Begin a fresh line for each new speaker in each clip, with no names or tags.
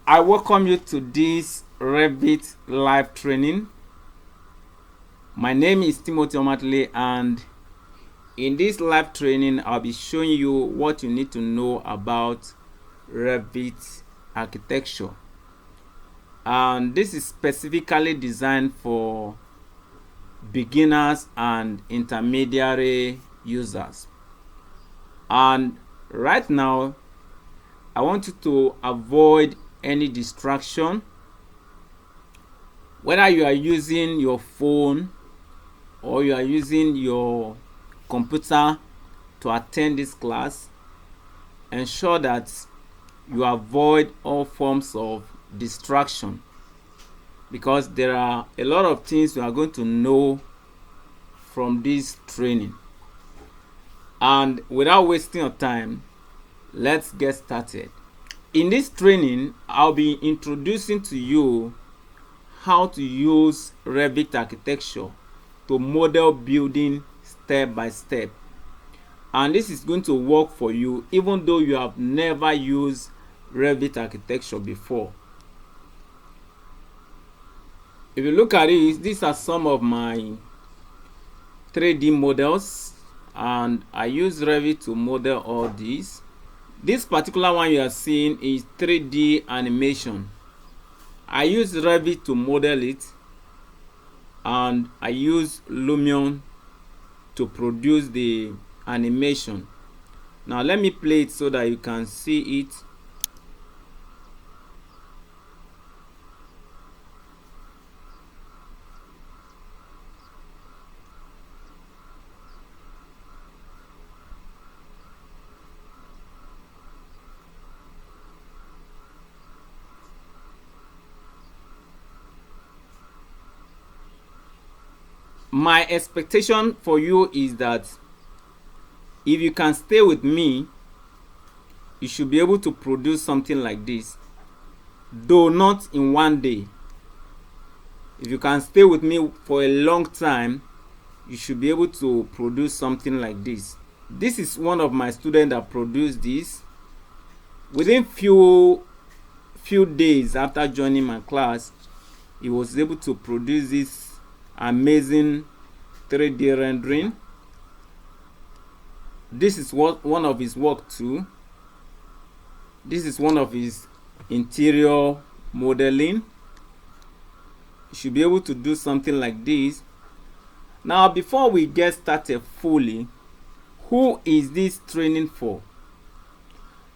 I welcome you to this Revit live training. My name is Timothy Omatle, and in this live training I'll be showing you what you need to know about Revit architecture. And this is specifically designed for beginners and intermediary users. And right now I want you to avoid any distraction, whether you are using your phone or you are using your computer to attend this class. Ensure that you avoid all forms of distraction, because there are a lot of things you are going to know from this training. And without wasting your time, let's get started. In this training, I'll be introducing to you how to use Revit architecture to model building step by step. And this is going to work for you even though you have never used Revit architecture before. If you look at it, these are some of my 3D models, and I use Revit to model all these. This particular one you are seeing is 3D animation. I use Revit to model it, and I use Lumion to produce the animation. Now let me play it so that you can see it. My expectation for you is that if you can stay with me, you should be able to produce something like this, though not in one day. If you can stay with me for a long time, you should be able to produce something like this. This is one of my students that produced this. Within few days after joining my class, he was able to produce this amazing 3D rendering. This is one of his work too. This is one of his interior modeling. You should be able to do something like this. Now, before we get started fully, who is this training for?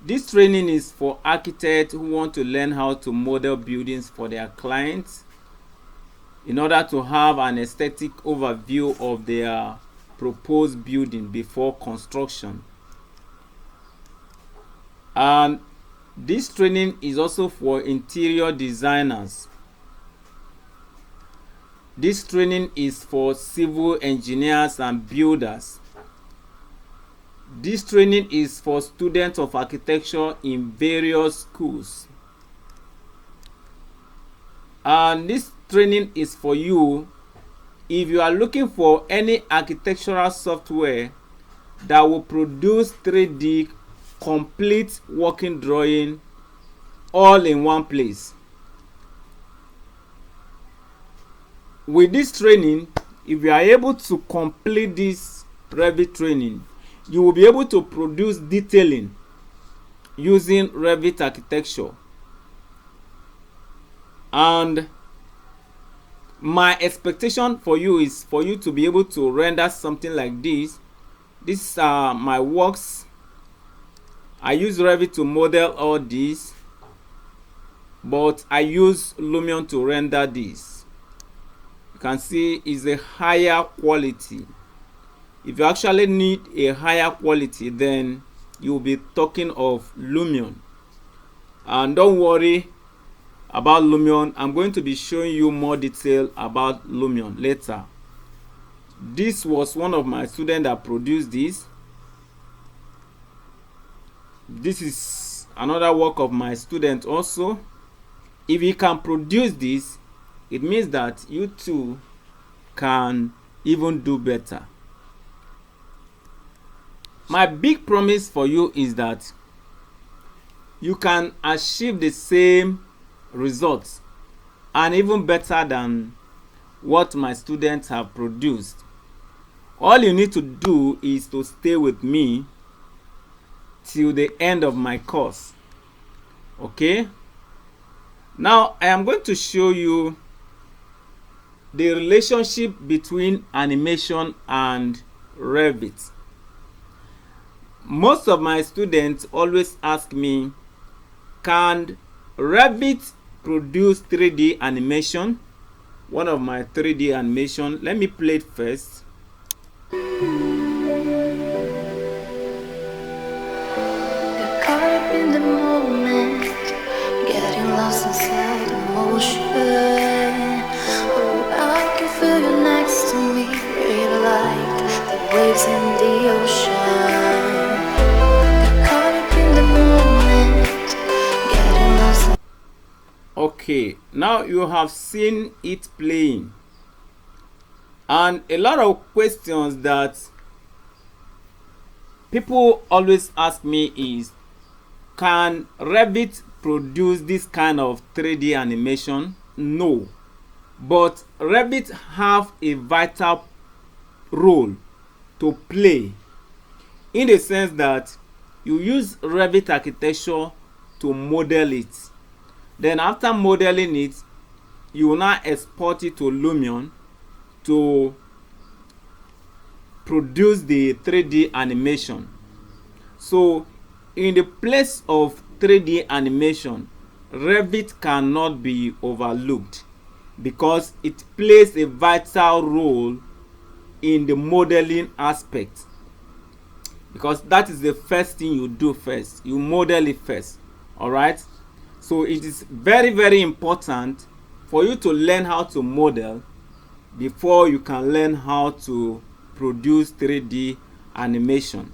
This training is for architects who want to learn how to model buildings for their clients in order to have an aesthetic overview of their proposed building before construction. And this training is also for interior designers. This training is for civil engineers and builders. This training is for students of architecture in various schools. And this training is for you if you are looking for any architectural software that will produce 3D complete working drawing all in one place. With this training, if you are able to complete this Revit training, you will be able to produce detailing using Revit architecture. And my expectation for you is for you to be able to render something like this. These are my works. I use Revit to model all these, but I use Lumion to render this. You can see it's a higher quality. If you actually need a higher quality, then you'll be talking of Lumion. And don't worry about Lumion. I'm going to be showing you more detail about Lumion later. This was one of my students that produced this. This is another work of my student also. If you can produce this, it means that you too can even do better. My big promise for you is that you can achieve the same results, and even better than what my students have produced. All you need to do is to stay with me till the end of my course. Okay, now I am going to show you the relationship between animation and Revit. Most of my students always ask me, can Revit produce 3D animation? One of my 3D animation, let me play it first.
In the moment, getting lost inside emotion. Oh, I can feel you next to me, really like the waves in the ocean. Caught up in the moment, getting lost.
Okay, now you have seen it playing, and a lot of questions that people always ask me is, can Revit produce this kind of 3D animation? No, but Revit have a vital role to play, in the sense that you use Revit architecture to model it. Then after modeling it, you will now export it to Lumion to produce the 3D animation. So in the place of 3D animation, Revit cannot be overlooked because it plays a vital role in the modeling aspect, because that is the first thing you do first. You model it first. All right, so it is very, very important for you to learn how to model before you can learn how to produce 3D animation.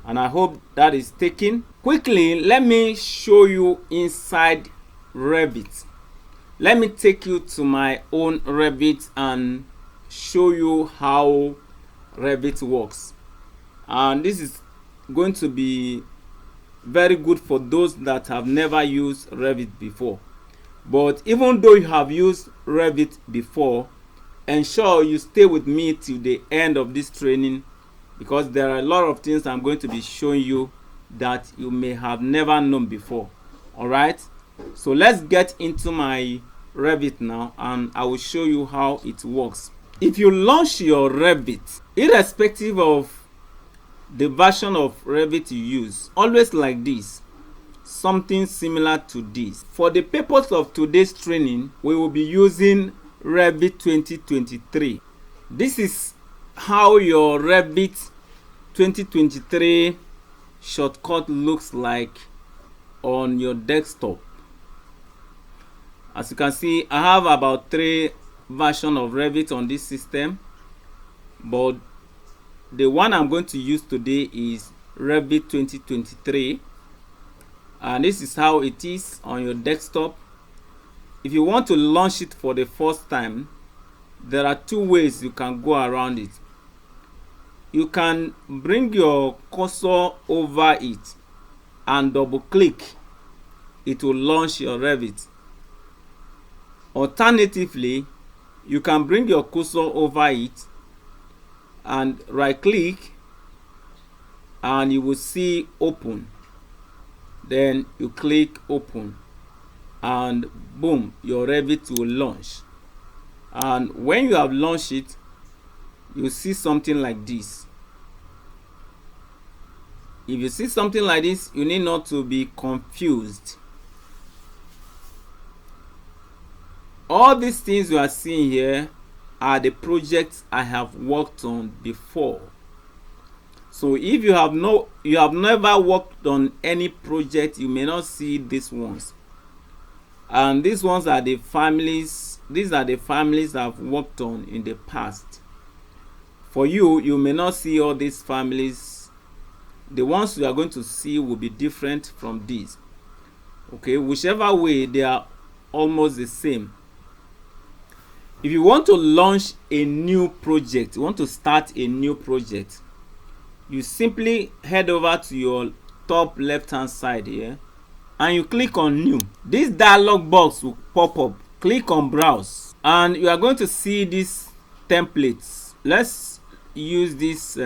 And I hope that is taken. Quickly, let me show you inside Revit. Let me take you to my own Revit and show you how Revit works. And this is going to be very good for those that have never used Revit before. But even though you have used Revit before, ensure you stay with me till the end of this training, because there are a lot of things I'm going to be showing you that you may have never known before. All right, so let's get into my Revit now, and I will show you how it works. If you launch your Revit, irrespective of the version of Revit you use, always like this, something similar to this. For the purpose of today's training, we will be using Revit 2023. This is how your Revit 2023 shortcut looks like on your desktop. As you can see, I have about 3 versions of Revit on this system, but the one I'm going to use today is Revit 2023, and this is how it is on your desktop. If you want to launch it for the first time, there are 2 ways you can go around it. You can bring your cursor over it and double click. It will launch your Revit. Alternatively, you can bring your cursor over it and right click, and you will see open. Then you click open, and boom, your Revit will launch. And when you have launched it, you see something like this. If you see something like this, you need not to be confused. All these things you are seeing here are the projects I have worked on before. So if you have never worked on any project, you may not see these ones. And these ones are the families. These are the families I've worked on in the past. For you, you may not see all these families. The ones you are going to see will be different from these. Okay, whichever way, they are almost the same. If you want to launch a new project, you want to start a new project, you simply head over to your top left hand side here and you click on new, this dialog box will pop up. Click on browse and you are going to see these templates. Let's use this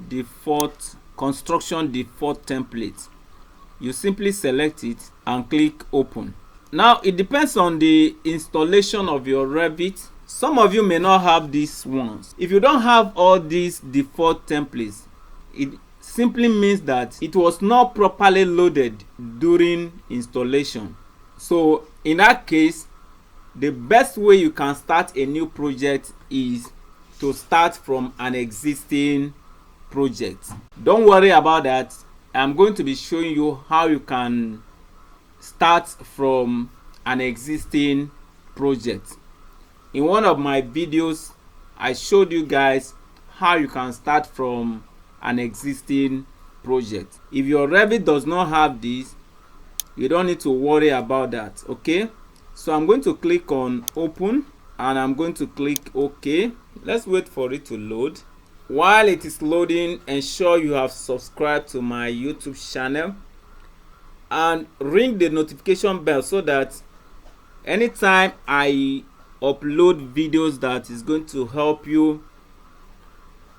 default construction default template. You simply select it and click open. Now it depends on the installation of your Revit. Some of you may not have these ones. If you don't have all these default templates, it simply means that it was not properly loaded during installation. So in that case, the best way you can start a new project is to start from an existing project. Don't worry about that. I'm going to be showing you how you can start from an existing project. In one of my videos, I showed you guys how you can start from an existing project. If your Revit does not have this, you don't need to worry about that. Okay, so I'm going to click on open and I'm going to click OK. Let's wait for it to load. While it is loading, ensure you have subscribed to my YouTube channel and ring the notification bell so that anytime I upload videos that is going to help you,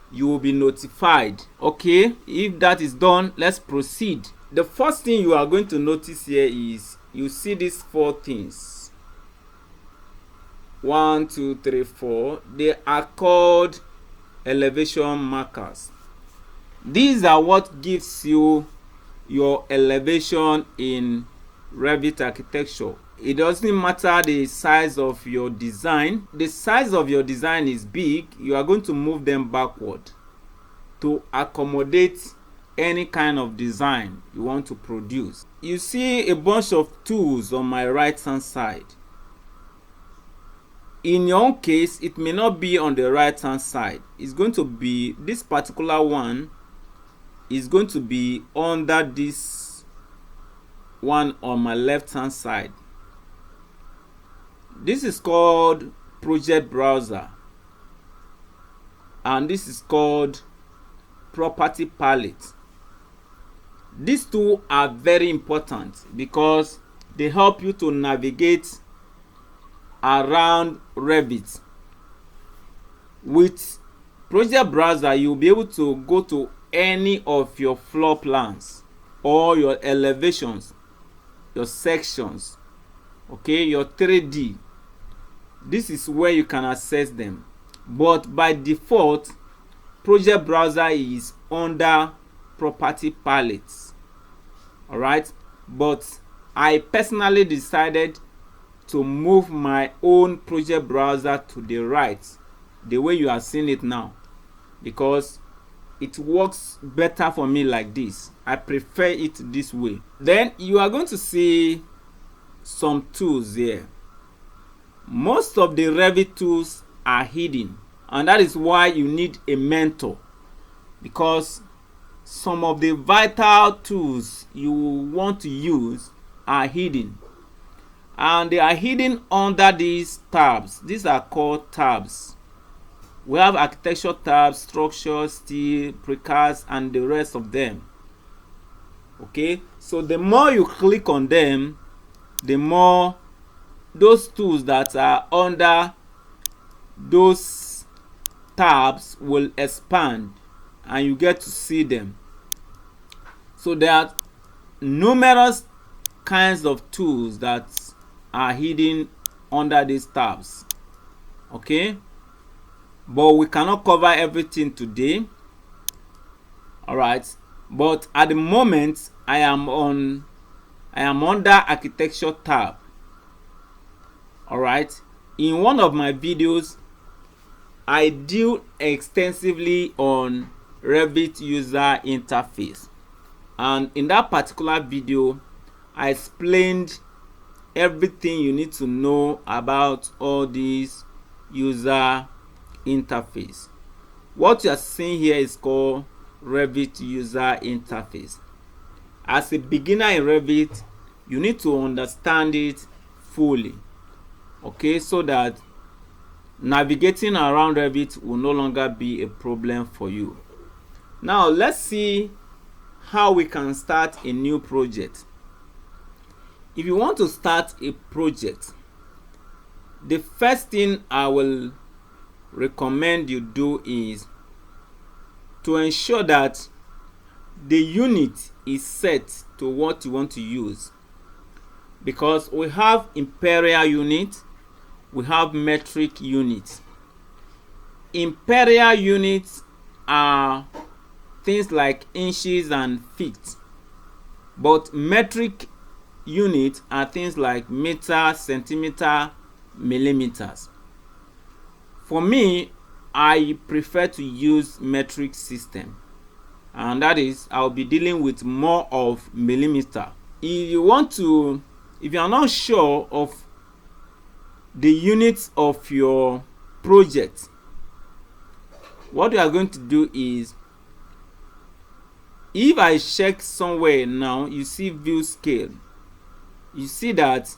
you will be notified. Okay, if that is done, let's proceed. The first thing you are going to notice here is you see these 4 things. 1, 2, 3, 4. They are called elevation markers. These are what gives you your elevation in Revit architecture. It doesn't matter the size of your design. The size of your design is big, you are going to move them backward to accommodate any kind of design you want to produce. You see a bunch of tools on my right hand side. In your own case, it may not be on the right hand side. It's going to be, this particular one is going to be under this one on my left hand side. This is called project browser and this is called property palette. These two are very important because they help you to navigate around Revit. With project browser, you'll be able to go to any of your floor plans or your elevations, your sections, okay, your 3D. This is where you can access them, but by default project browser is under property palettes. All right, but I personally decided to move my own project browser to the right, the way you are seeing it now, because it works better for me like this. I prefer it this way. Then you are going to see some tools here. Most of the Revit tools are hidden, and that is why you need a mentor, because some of the vital tools you want to use are hidden, and they are hidden under these tabs. These are called tabs. We have architecture tabs, structure, steel, precast, and the rest of them. Okay, so the more you click on them, the more those tools that are under those tabs will expand and you get to see them. So there are numerous kinds of tools that are hidden under these tabs. Okay, but we cannot cover everything today. All right, but at the moment I am under architecture tab. All right, in one of my videos I deal extensively on Revit user interface, and in that particular video I explained everything you need to know about all these user interface. What you are seeing here is called Revit user interface. As a beginner in Revit, you need to understand it fully, okay, so that navigating around Revit will no longer be a problem for you. Now let's see how we can start a new project. if you want to start a project, the first thing I will recommend you do is to ensure that the unit is set to what you want to use, because we have imperial unit, we have metric unit. Imperial units are things like inches and feet, but metric units are things like meter, centimeter, millimeters. For me, I prefer to use metric system, and that is I'll be dealing with more of millimeter. If you are not sure of the units of your project, what you are going to do is, if I check somewhere now, you see view scale, you see that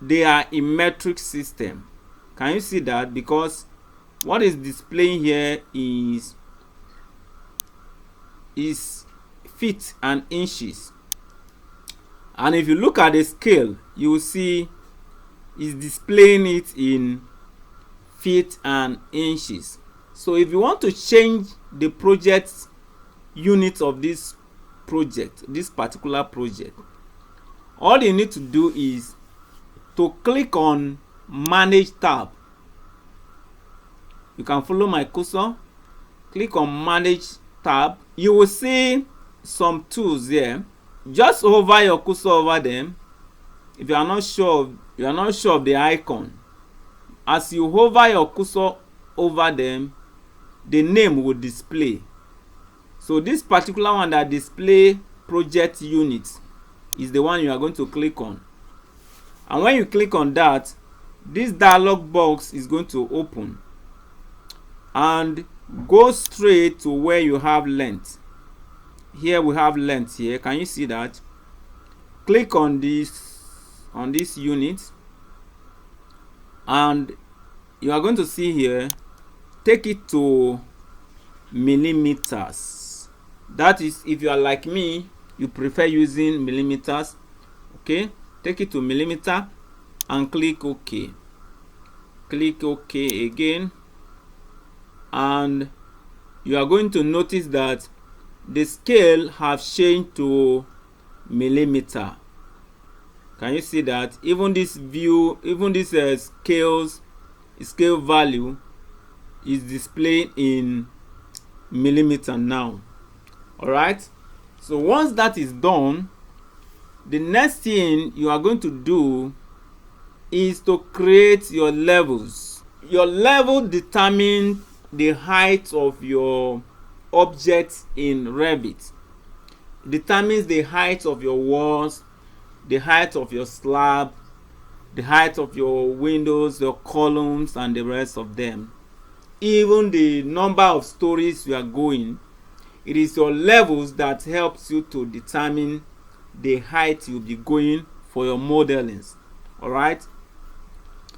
they are in metric system. Can you see that? Because what is displaying here is feet and inches, and if you look at the scale, you will see it's displaying it in feet and inches. So if you want to change the project unit of this particular project, all you need to do is to click on Manage tab. You can follow my cursor, click on Manage tab. You will see some tools here. Just hover your cursor over them. If you are not sure of the icon, as you hover your cursor over them, the name will display. So this particular one that display project units is the one you are going to click on, and when you click on that, this dialog box is going to open and go straight to where you have length. Here we have length here. Can you see that? Click on this unit, and you are going to see here, take it to millimeters. That is, if you are like me, you prefer using millimeters. Okay, take it to millimeter and click OK. Click OK again, and you are going to notice that the scale has changed to millimeter. Can you see that? Even this scale value is displayed in millimeter now. Alright, so once that is done, the next thing you are going to do is to create your levels. Your level determines the height of your object in Revit. It determines the height of your walls, the height of your slab, the height of your windows, your columns, and the rest of them. Even the number of stories you are going. It is your levels that helps you to determine the height you'll be going for your modelings. Alright,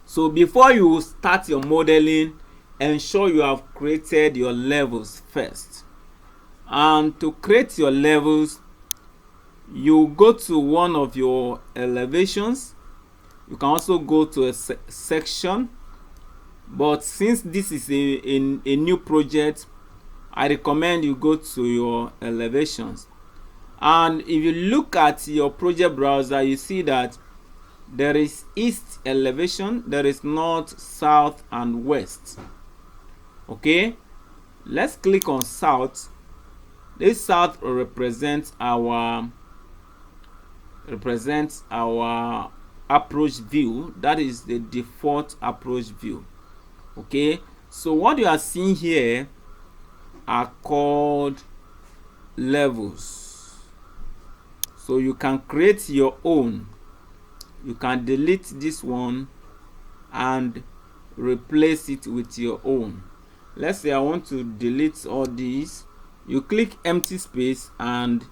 so before you start your modeling, ensure you have created your levels first. And to create your levels, you go to one of your elevations. You can also go to a section, but since this is a new project, I recommend you go to your elevations. And if you look at your project browser, you see that there is east elevation, there is north, south, and west. Okay, let's click on south. This south represents our approach view. That is the default approach view. Okay, so what you are seeing here are called levels. So you can create your own. You can delete this one and replace it with your own. Let's say I want to delete all these. You click empty space and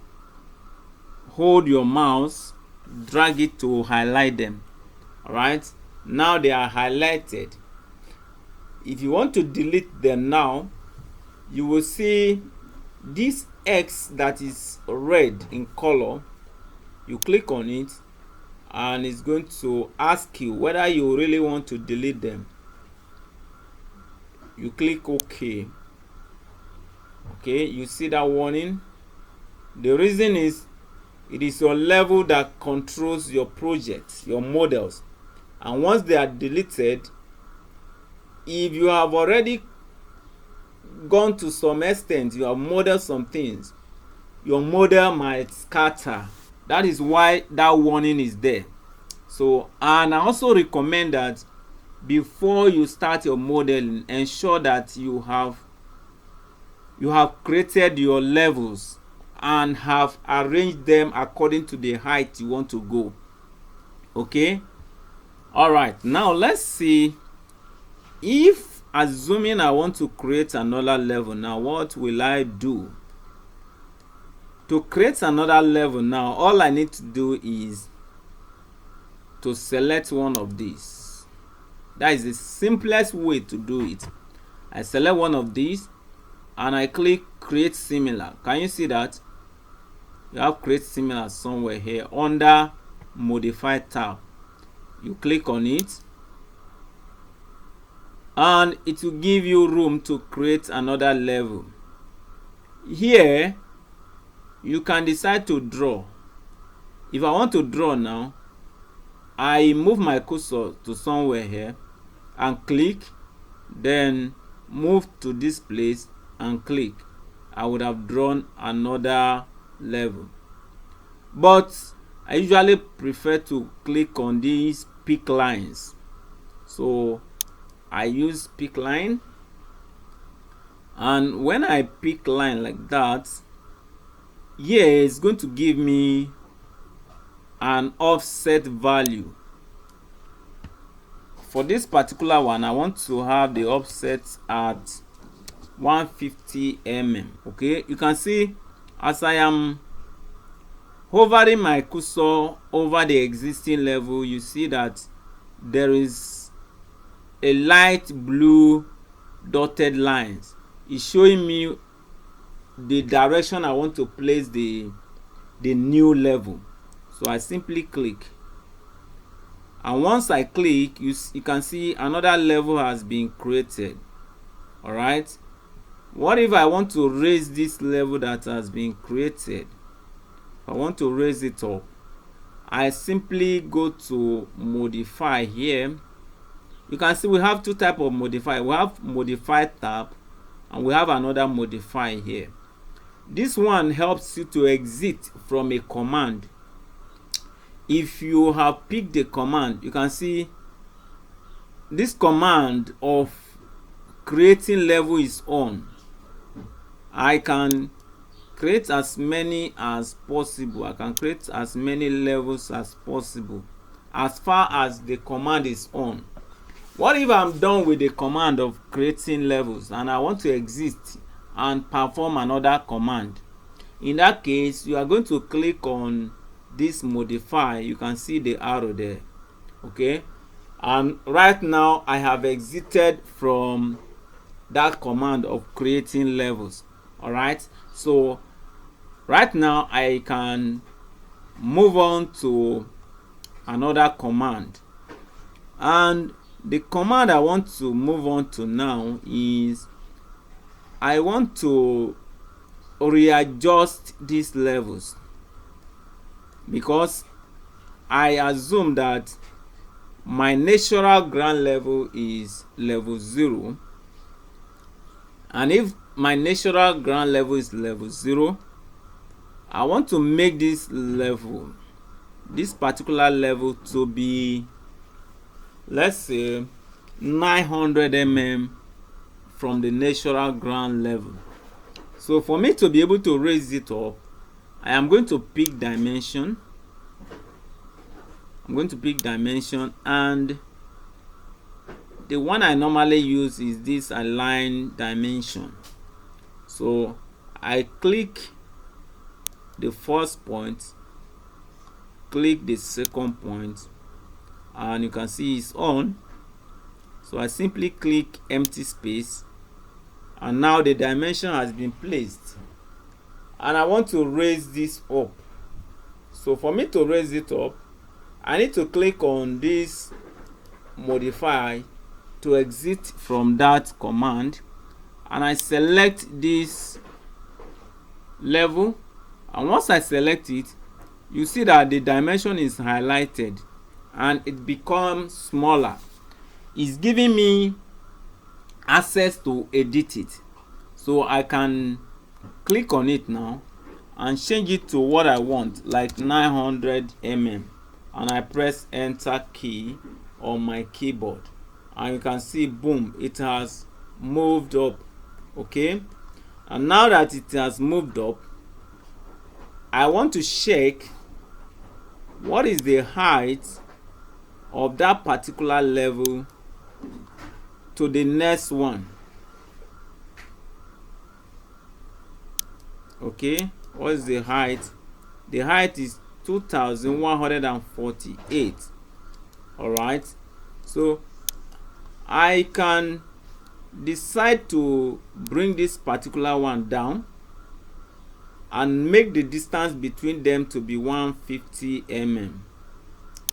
hold your mouse, drag it to highlight them. Alright, now they are highlighted. If you want to delete them now, you will see this X that is red in color. You click on it and it's going to ask you whether you really want to delete them. You click OK. Okay, you see that warning. The reason is it is your level that controls your projects, your models, and once they are deleted, if you have already gone to some extent, you have modeled some things, your model might scatter. That is why that warning is there. So, and I also recommend that before you start your modeling, ensure that you have created your levels and have arranged them according to the height you want to go. Okay, all right, now let's see, if assuming I want to create another level, now what will I do? To create another level, now all I need to do is to select one of these. That is the simplest way to do it. I select one of these and I click create similar. Can you see that? You have create similar somewhere here under modify tab. You click on it and it will give you room to create another level. Here you can decide to draw. If I want to draw now, I move my cursor to somewhere here and click, then move to this place and click. I would have drawn another level, but I usually prefer to click on these pick lines. So I use pick line, and when I pick line like that, here it's going to give me an offset value. For this particular one, I want to have the offset at 150 mm. Okay, you can see as I am hovering my cursor over the existing level, you see that there is a light blue dotted lines. It's showing me the direction I want to place the new level. So I simply click, and once I click, you can see another level has been created. All right, what if I want to raise this level that has been created? If I want to raise it up, I simply go to modify here. You can see we have two types of modify. We have modify tab and we have another modify here. This one helps you to exit from a command. If you have picked the command, you can see this command of creating level is on. I can create as many as possible. I can create as many levels as possible as far as the command is on. What if I'm done with the command of creating levels and I want to exit and perform another command? In that case, you are going to click on this modify. You can see the arrow there. Okay, and right now I have exited from that command of creating levels. All right, so right now I can move on to another command, and the command I want to move on to now is I want to readjust these levels, because I assume that my natural ground level is level 0, and if my natural ground level is level 0, I want to make this particular level to be, let's say, 900 mm from the natural ground level. So for me to be able to raise it up, I am going to pick dimension. And the one I normally use is this align dimension. So I click the first point, click the second point, and you can see it's on. So I simply click empty space, and now the dimension has been placed, and I want to raise this up. So for me to raise it up, I need to click on this modify to exit from that command, and I select this level, and once I select it, you see that the dimension is highlighted and it becomes smaller. It's giving me access to edit it, so I can click on it now and change it to what I want, like 900 mm, and I press enter key on my keyboard, and you can see, boom, it has moved up. Okay, and now that it has moved up, I want to check what is the height of that particular level to the next one. Okay, what is the height? The height is 2148. all right, so I can decide to bring this particular one down and make the distance between them to be 150 mm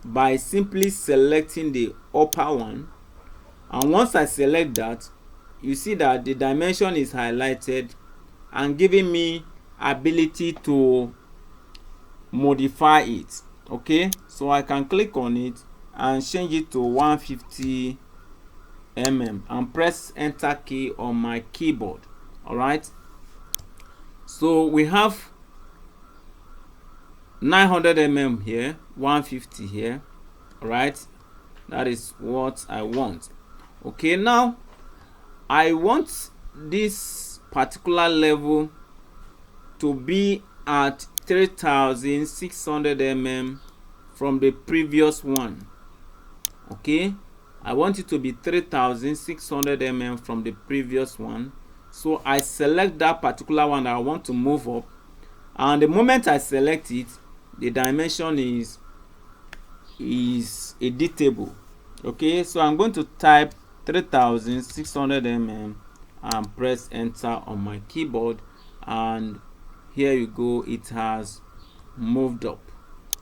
by simply selecting the upper one. And once I select that, you see that the dimension is highlighted and giving me ability to modify it. Okay, so I can click on it and change it to 150 mm and press enter key on my keyboard. All right, so we have 900 mm here, 150 here. All right, that is what I want. Okay, now I want this particular level to be at 3600 mm from the previous one. Okay, I want it to be 3600 mm from the previous one. So I select that particular one that I want to move up, and the moment I select it, the dimension is editable. Okay, so I'm going to type 3600 mm and press enter on my keyboard, and here you go, it has moved up.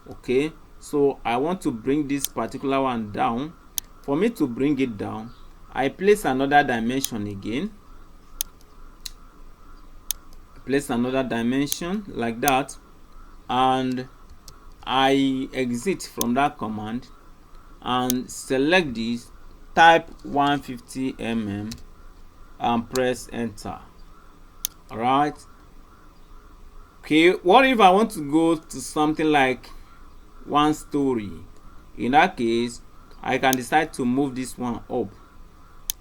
Okay, so I want to bring this particular one down. For me to bring it down, I place another dimension again, place another dimension like that, and I exit from that command and select this, type 150 mm and press enter. All right, okay, what if I want to go to something like 1 story? In that case, I can decide to move this one up.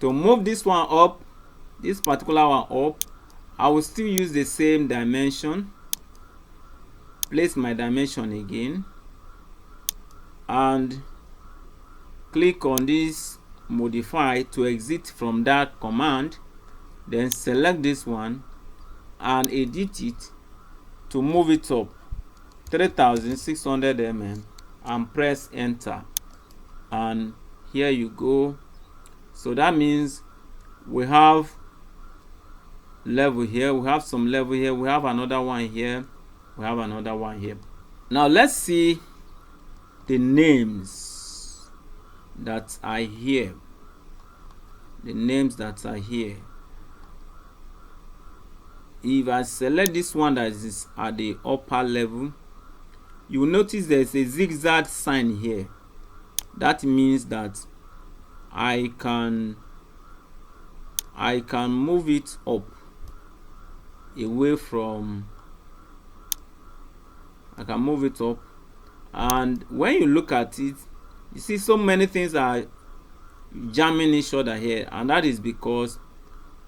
To move this one up, this particular one up, I will still use the same dimension, place my dimension again, and click on this modify to exit from that command, then select this one and edit it to move it up 3600 mm and press enter, and here you go. So that means we have level here, we have some level here, we have another one here, we have another one here. Now let's see the names that are here. The names that are here. If I select this one that is at the upper level, you will notice there's a zigzag sign here. That means that I can move it up away from, I can move it up, and when you look at it, you see so many things are jamming each other here, and that is because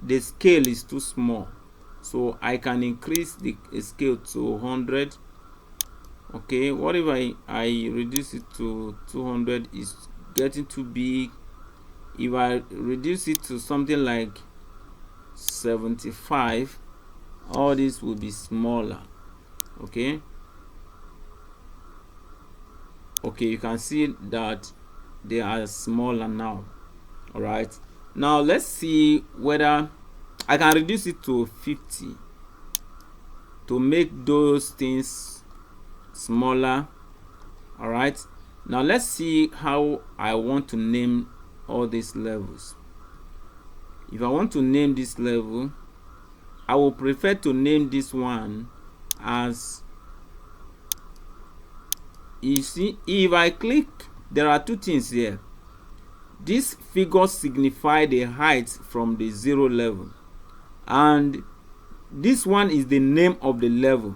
the scale is too small. So I can increase the scale to 100. Okay, what if I reduce it to 200? It's getting too big. If I reduce it to something like 75, all this will be smaller. Okay, you can see that they are smaller now. All right, now let's see whether I can reduce it to 50 to make those things smaller. All right, Now let's see how I want to name all these levels. If I want to name this level, I will prefer to name this one as, you see, if I click, there are two things here. This figure signify the height from the 0 level, and this one is the name of the level.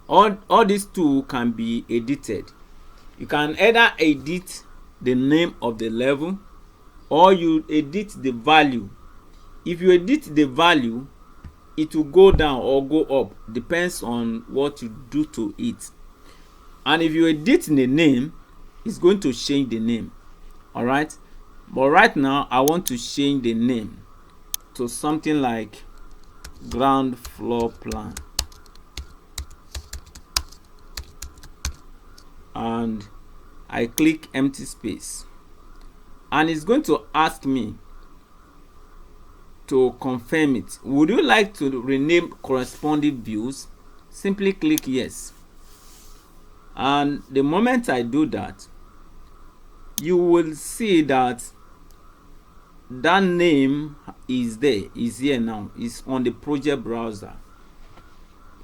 All these two can be edited. You can either edit the name of the level, or you edit the value. If you edit the value, it will go down or go up, depends on what you do to it. And if you edit the name, it's going to change the name. All right, but right now I want to change the name to something like ground floor plan, and I click empty space, and it's going to ask me to confirm it. Would you like to rename corresponding views? Simply click yes, and the moment I do that, you will see that that name is there, is here now, is on the project browser.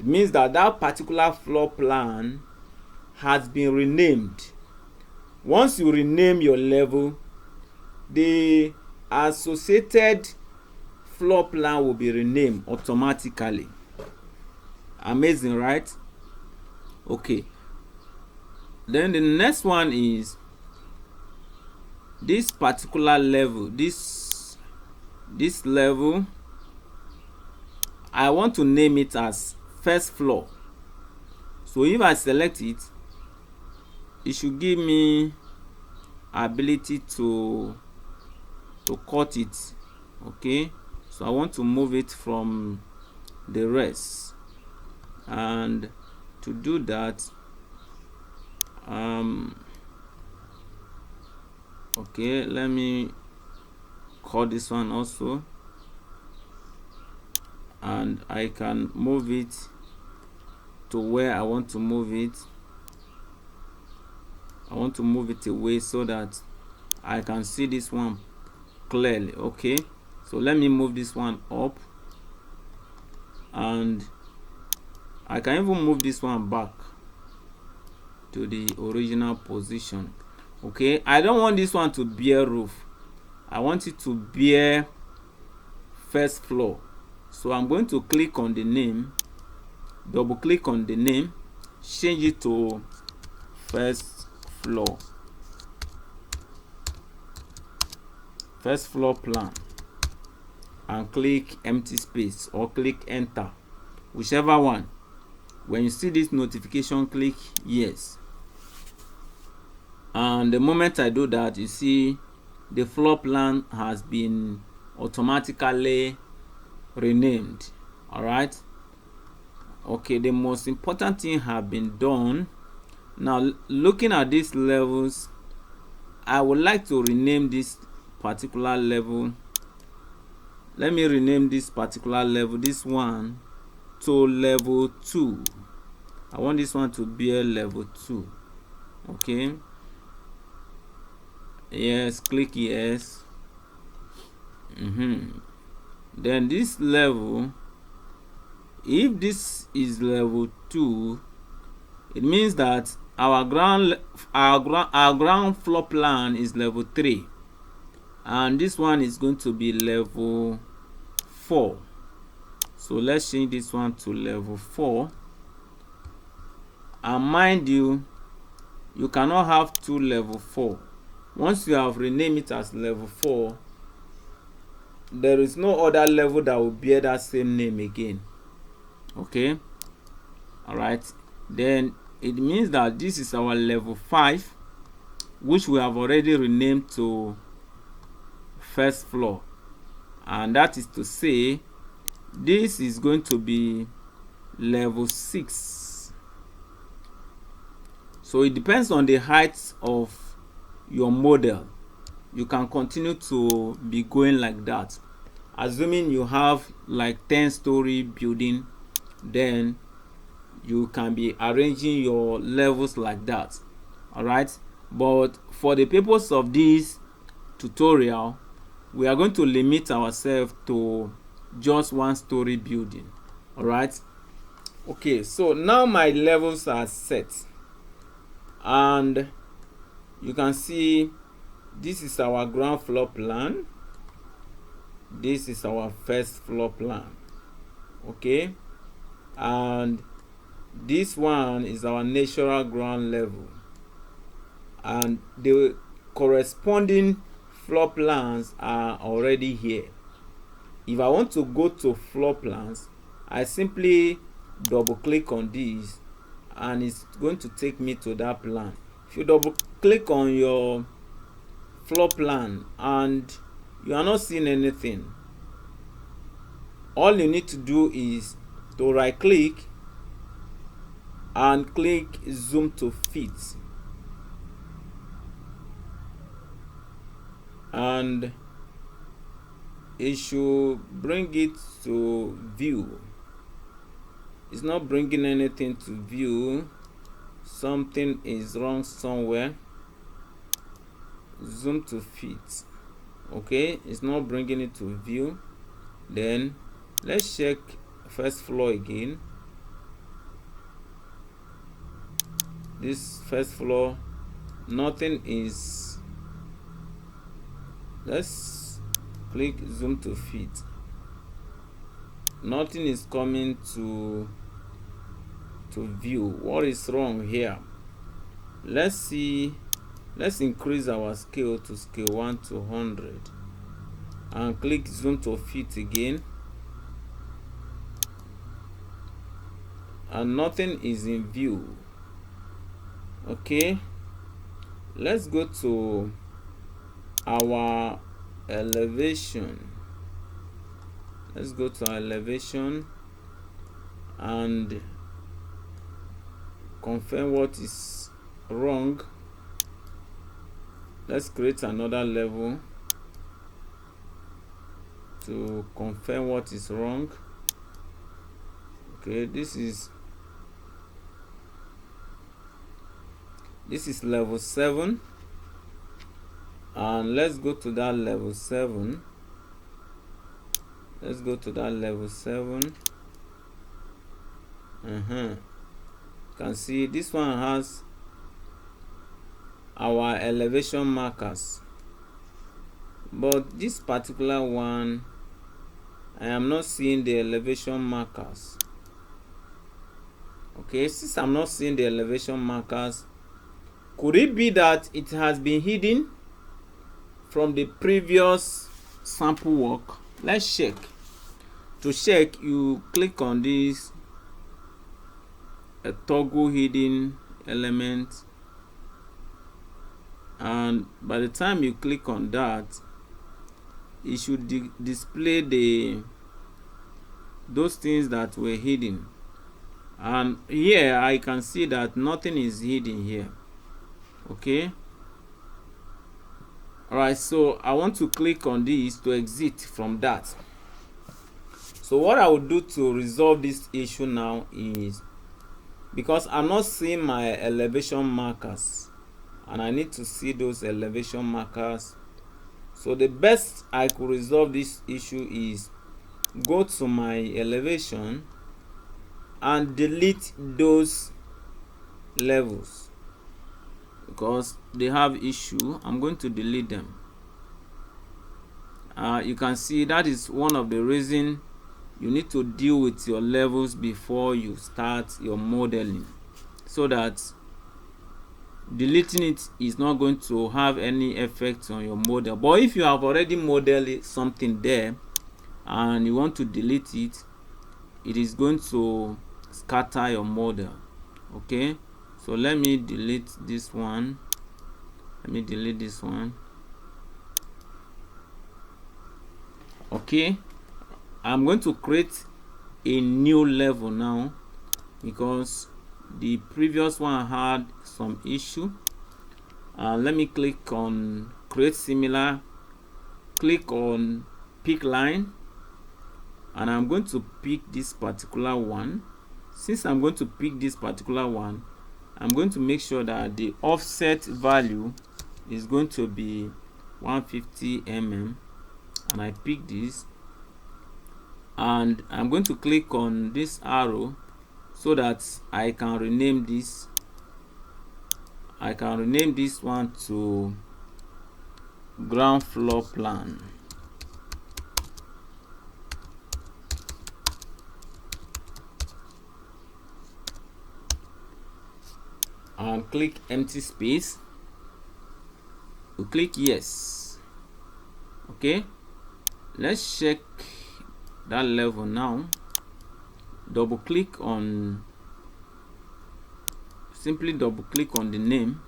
It means that that particular floor plan has been renamed. Once you rename your level, the associated floor plan will be renamed automatically. Amazing, right? Okay, then the next one is this particular level, this level, I want to name it as first floor. So if I select it, it should give me ability to cut it. Okay, so I want to move it from the rest, and to do that, okay, let me call this one also, and I can move it to where I want to move it. I want to move it away so that I can see this one clearly. Okay, so let me move this one up, and I can even move this one back to the original position. Okay, I don't want this one to bear roof, I want it to bear first floor. So I'm going to click on the name, double click on the name, change it to first floor plan, and click empty space or click enter, whichever one. When you see this notification, click yes, and the moment I do that, you see the floor plan has been automatically renamed. All right, okay, the most important thing have been done. Now looking at these levels, I would like to rename this particular level. Let me rename this particular level, this one, to level 2. I want this one to be a level 2. Okay, yes, click yes. Then this level, if this is level 2, it means that our ground floor plan is level 3, and this one is going to be level 4. So let's change this one to level 4. And mind you, you cannot have two level 4. Once you have renamed it as level 4, there is no other level that will bear that same name again. Okay, all right, then it means that this is our level 5, which we have already renamed to first floor, and that is to say this is going to be level 6. So it depends on the height of your model. You can continue to be going like that. Assuming you have like 10-story building, then you can be arranging your levels like that. All right, but for the purpose of this tutorial, we are going to limit ourselves to just one story building. All right. Okay, so now my levels are set, and you can see this is our ground floor plan, this is our first floor plan. Okay, and this one is our natural ground level, and the corresponding floor plans are already here. If I want to go to floor plans, I simply double click on this and it's going to take me to that plan. If you double click on your floor plan and you are not seeing anything, all you need to do is to right click and click zoom to fit, and it should bring it to view. It's not bringing anything to view. Something is wrong somewhere. Zoom to fit. Okay, it's not bringing it to view. Then let's check first floor again. This first floor, nothing is. Let's click zoom to fit. Nothing is coming to view. What is wrong here? Let's see. Let's increase our scale to scale 1 to 100 and click zoom to fit again, and nothing is in view. Okay, let's go to our elevation. Let's go to our elevation and confirm what is wrong. Let's create another level to confirm what is wrong. Okay, this is level 7, and let's go to that level 7. Let's go to that level 7. You can see this one has our elevation markers, but this particular one I am not seeing the elevation markers. Okay, since I'm not seeing the elevation markers, could it be that it has been hidden from the previous sample work? Let's check. To check, you click on this toggle hidden element, and by the time you click on that, it should display those things that were hidden. And here I can see that nothing is hidden here. Okay, all right, so I want to click on this to exit from that. So what I will do to resolve this issue now is, because I'm not seeing my elevation markers and I need to see those elevation markers, so the best I could resolve this issue is go to my elevation and delete those levels. Because they have issue, I'm going to delete them. You can see that is one of the reasons you need to deal with your levels before you start your modeling, so that deleting it is not going to have any effect on your model. But if you have already modeled something there and you want to delete it, it is going to scatter your model. Okay, so let me delete this one. Let me delete this one. Okay, I'm going to create a new level now because the previous one had some issue. Let me click on create similar, click on pick line, and I'm going to pick this particular one. Since I'm going to pick this particular one, I'm going to make sure that the offset value is going to be 150 mm, and I pick this, and I'm going to click on this arrow so that I can rename this. I can rename this one to ground floor plan. And click empty space. We click yes. Okay, let's check that level now. Double click on, simply double click on the name.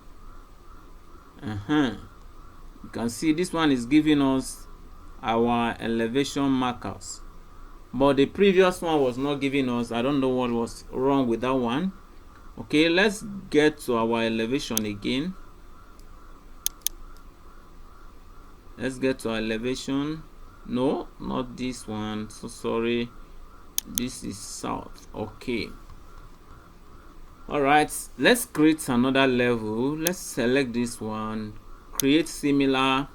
You can see this one is giving us our elevation markers, but the previous one was not giving us. I don't know what was wrong with that one. Okay, let's get to our elevation again. Let's get to our elevation. No, not this one, so sorry, this is south. Okay, all right, let's create another level. Let's select this one, create similar,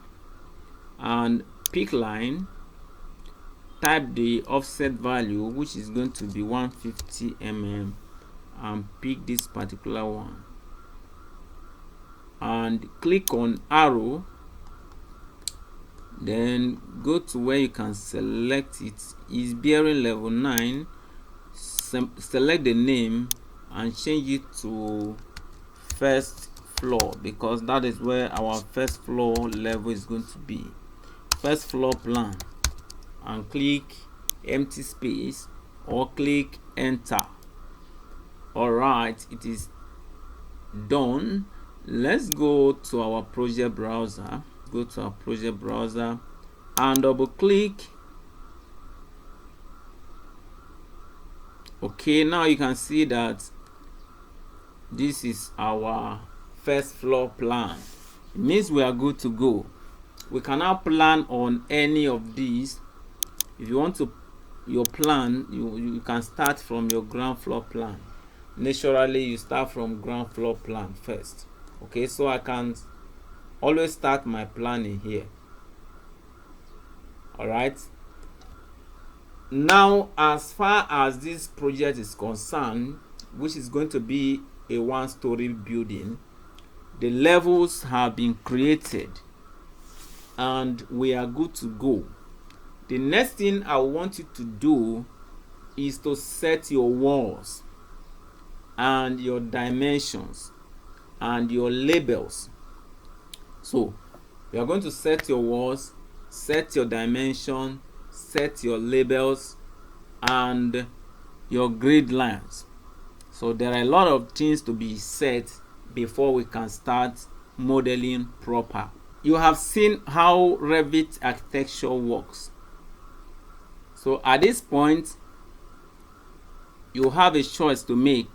and pick line, type the offset value, which is going to be 150 mm, and pick this particular one, and click on arrow, then go to where you can select it. Is bearing level 9. Select the name and change it to first floor, because that is where our first floor level is going to be. First floor plan, and click empty space or click enter. All right, it is done. Let's go to our project browser. Go to our project browser and double click. Okay, now you can see that this is our first floor plan. It means we are good to go. We can now plan on any of these. If you want to your plan, you can start from your ground floor plan. Naturally, you start from ground floor plan first. Okay, so I can always start my planning here. All right, now as far as this project is concerned, which is going to be a one-story building, the levels have been created and we are good to go. The next thing I want you to do is to set your walls and your dimensions and your labels. So you are going to set your walls, set your dimension, set your labels, and your grid lines. So there are a lot of things to be set before we can start modeling proper. You have seen how Revit architecture works. So at this point, you have a choice to make.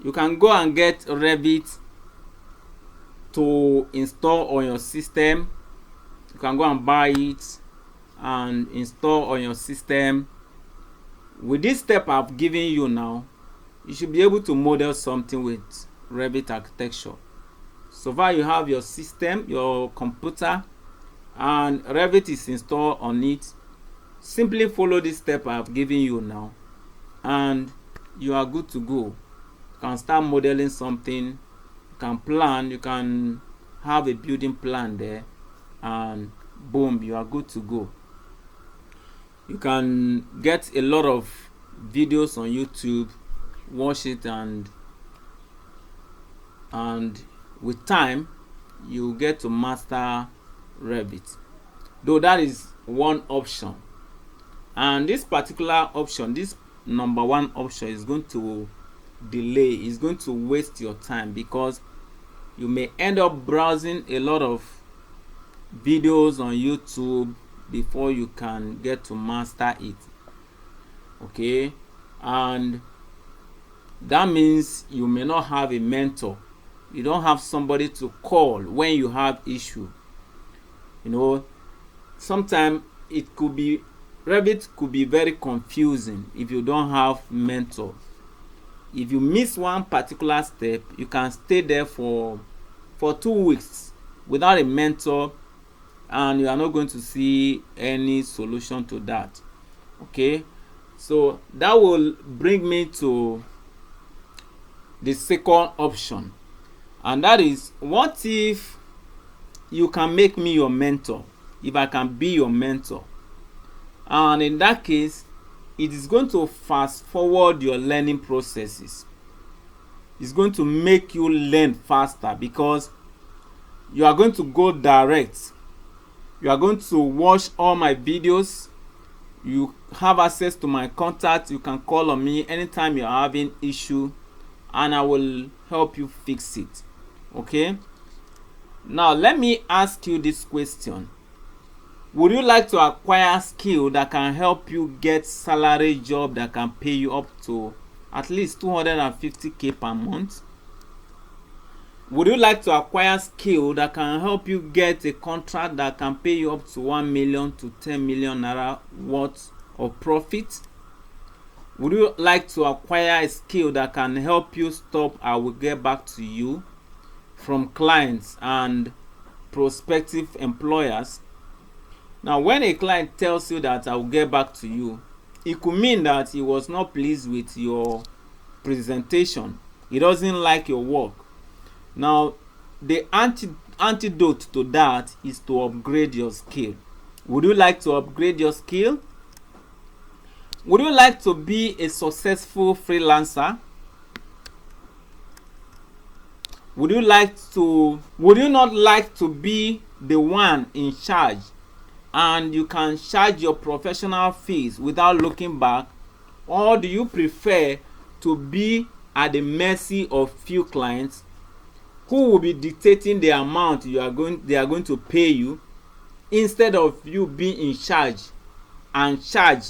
You can go and get Revit to install on your system. You can go and buy it and install on your system. With this step I've given you now, you should be able to model something with Revit architecture. So far you have your system, your computer, and Revit is installed on it. Simply follow this step I've given you now and you are good to go. You can start modeling something, you can plan, you can have a building plan there, and boom, you are good to go. You can get a lot of videos on YouTube, watch it, and with time you get to master Revit. Though that is one option, and this particular option, this number one option, is going to delay, is going to waste your time, because you may end up browsing a lot of videos on YouTube before you can get to master it. Okay, and that means you may not have a mentor. You don't have somebody to call when you have issue. You know, sometimes it could be, Revit could be very confusing if you don't have mentor. if you miss one particular step, you can stay there for 2 weeks without a mentor, and you are not going to see any solution to that. Okay, so that will bring me to the second option, and that is, what if you can make me your mentor? If I can be your mentor, and in that case, it is going to fast forward your learning processes. It's going to make you learn faster because you are going to go direct. You are going to watch all my videos. You have access to my contact. You can call on me anytime you are having issue, and I will help you fix it. Okay, now let me ask you this question. Would you like to acquire skill that can help you get salary job that can pay you up to at least 250k per month? Would you like to acquire skill that can help you get a contract that can pay you up to 1 million to 10 million naira worth of profit? Would you like to acquire a skill that can help you stop "I will get back to you" from clients and prospective employers? Now, when a client tells you that "I will get back to you," it could mean that he was not pleased with your presentation. He doesn't like your work. Now, the antidote to that is to upgrade your skill. Would you like to upgrade your skill? Would you like to be a successful freelancer? Would you not like to be the one in charge, and you can charge your professional fees without looking back? Or do you prefer to be at the mercy of few clients who will be dictating the amount they are going to pay you, instead of you being in charge and charge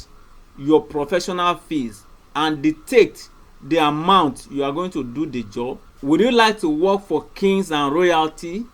your professional fees and dictate the amount you are going to do the job? Would you like to work for kings and royalty,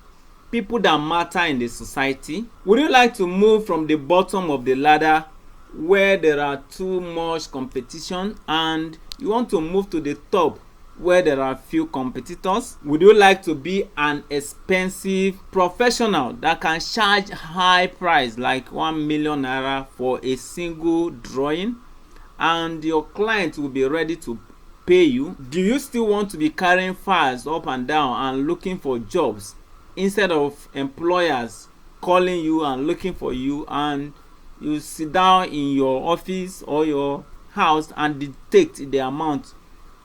people that matter in the society? Would you like to move from the bottom of the ladder where there are too much competition, and you want to move to the top where there are few competitors? Would you like to be an expensive professional that can charge high price like 1 million naira for a single drawing, and your client will be ready to pay you? Do you still want to be carrying files up and down and looking for jobs, instead of employers calling you and looking for you, and you sit down in your office or your house and dictate the amount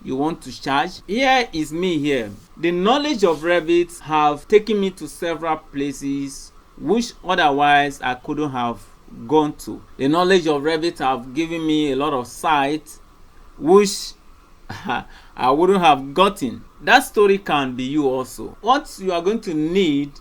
you want to charge? Here is me here. The knowledge of Revit have taken me to several places which otherwise I couldn't have gone to. The knowledge of Revit have given me a lot of sites which I wouldn't have gotten. That story can be you also. What you are going to need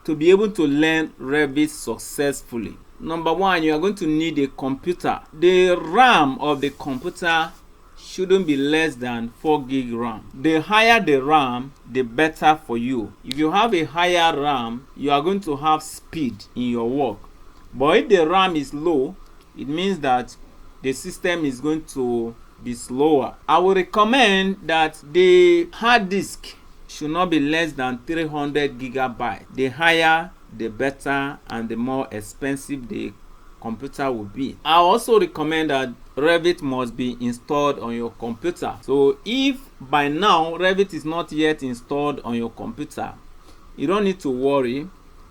to be able to learn Revit successfully: number one, you are going to need a computer. The RAM of the computer shouldn't be less than 4 gig RAM. The higher the RAM, the better for you. If you have a higher RAM, you are going to have speed in your work. But if the RAM is low, it means that the system is going to be slower. I would recommend that the hard disk should not be less than 300 gigabytes. The higher, the better, and the more expensive the computer will be. I also recommend that Revit must be installed on your computer. So if by now Revit is not yet installed on your computer, you don't need to worry.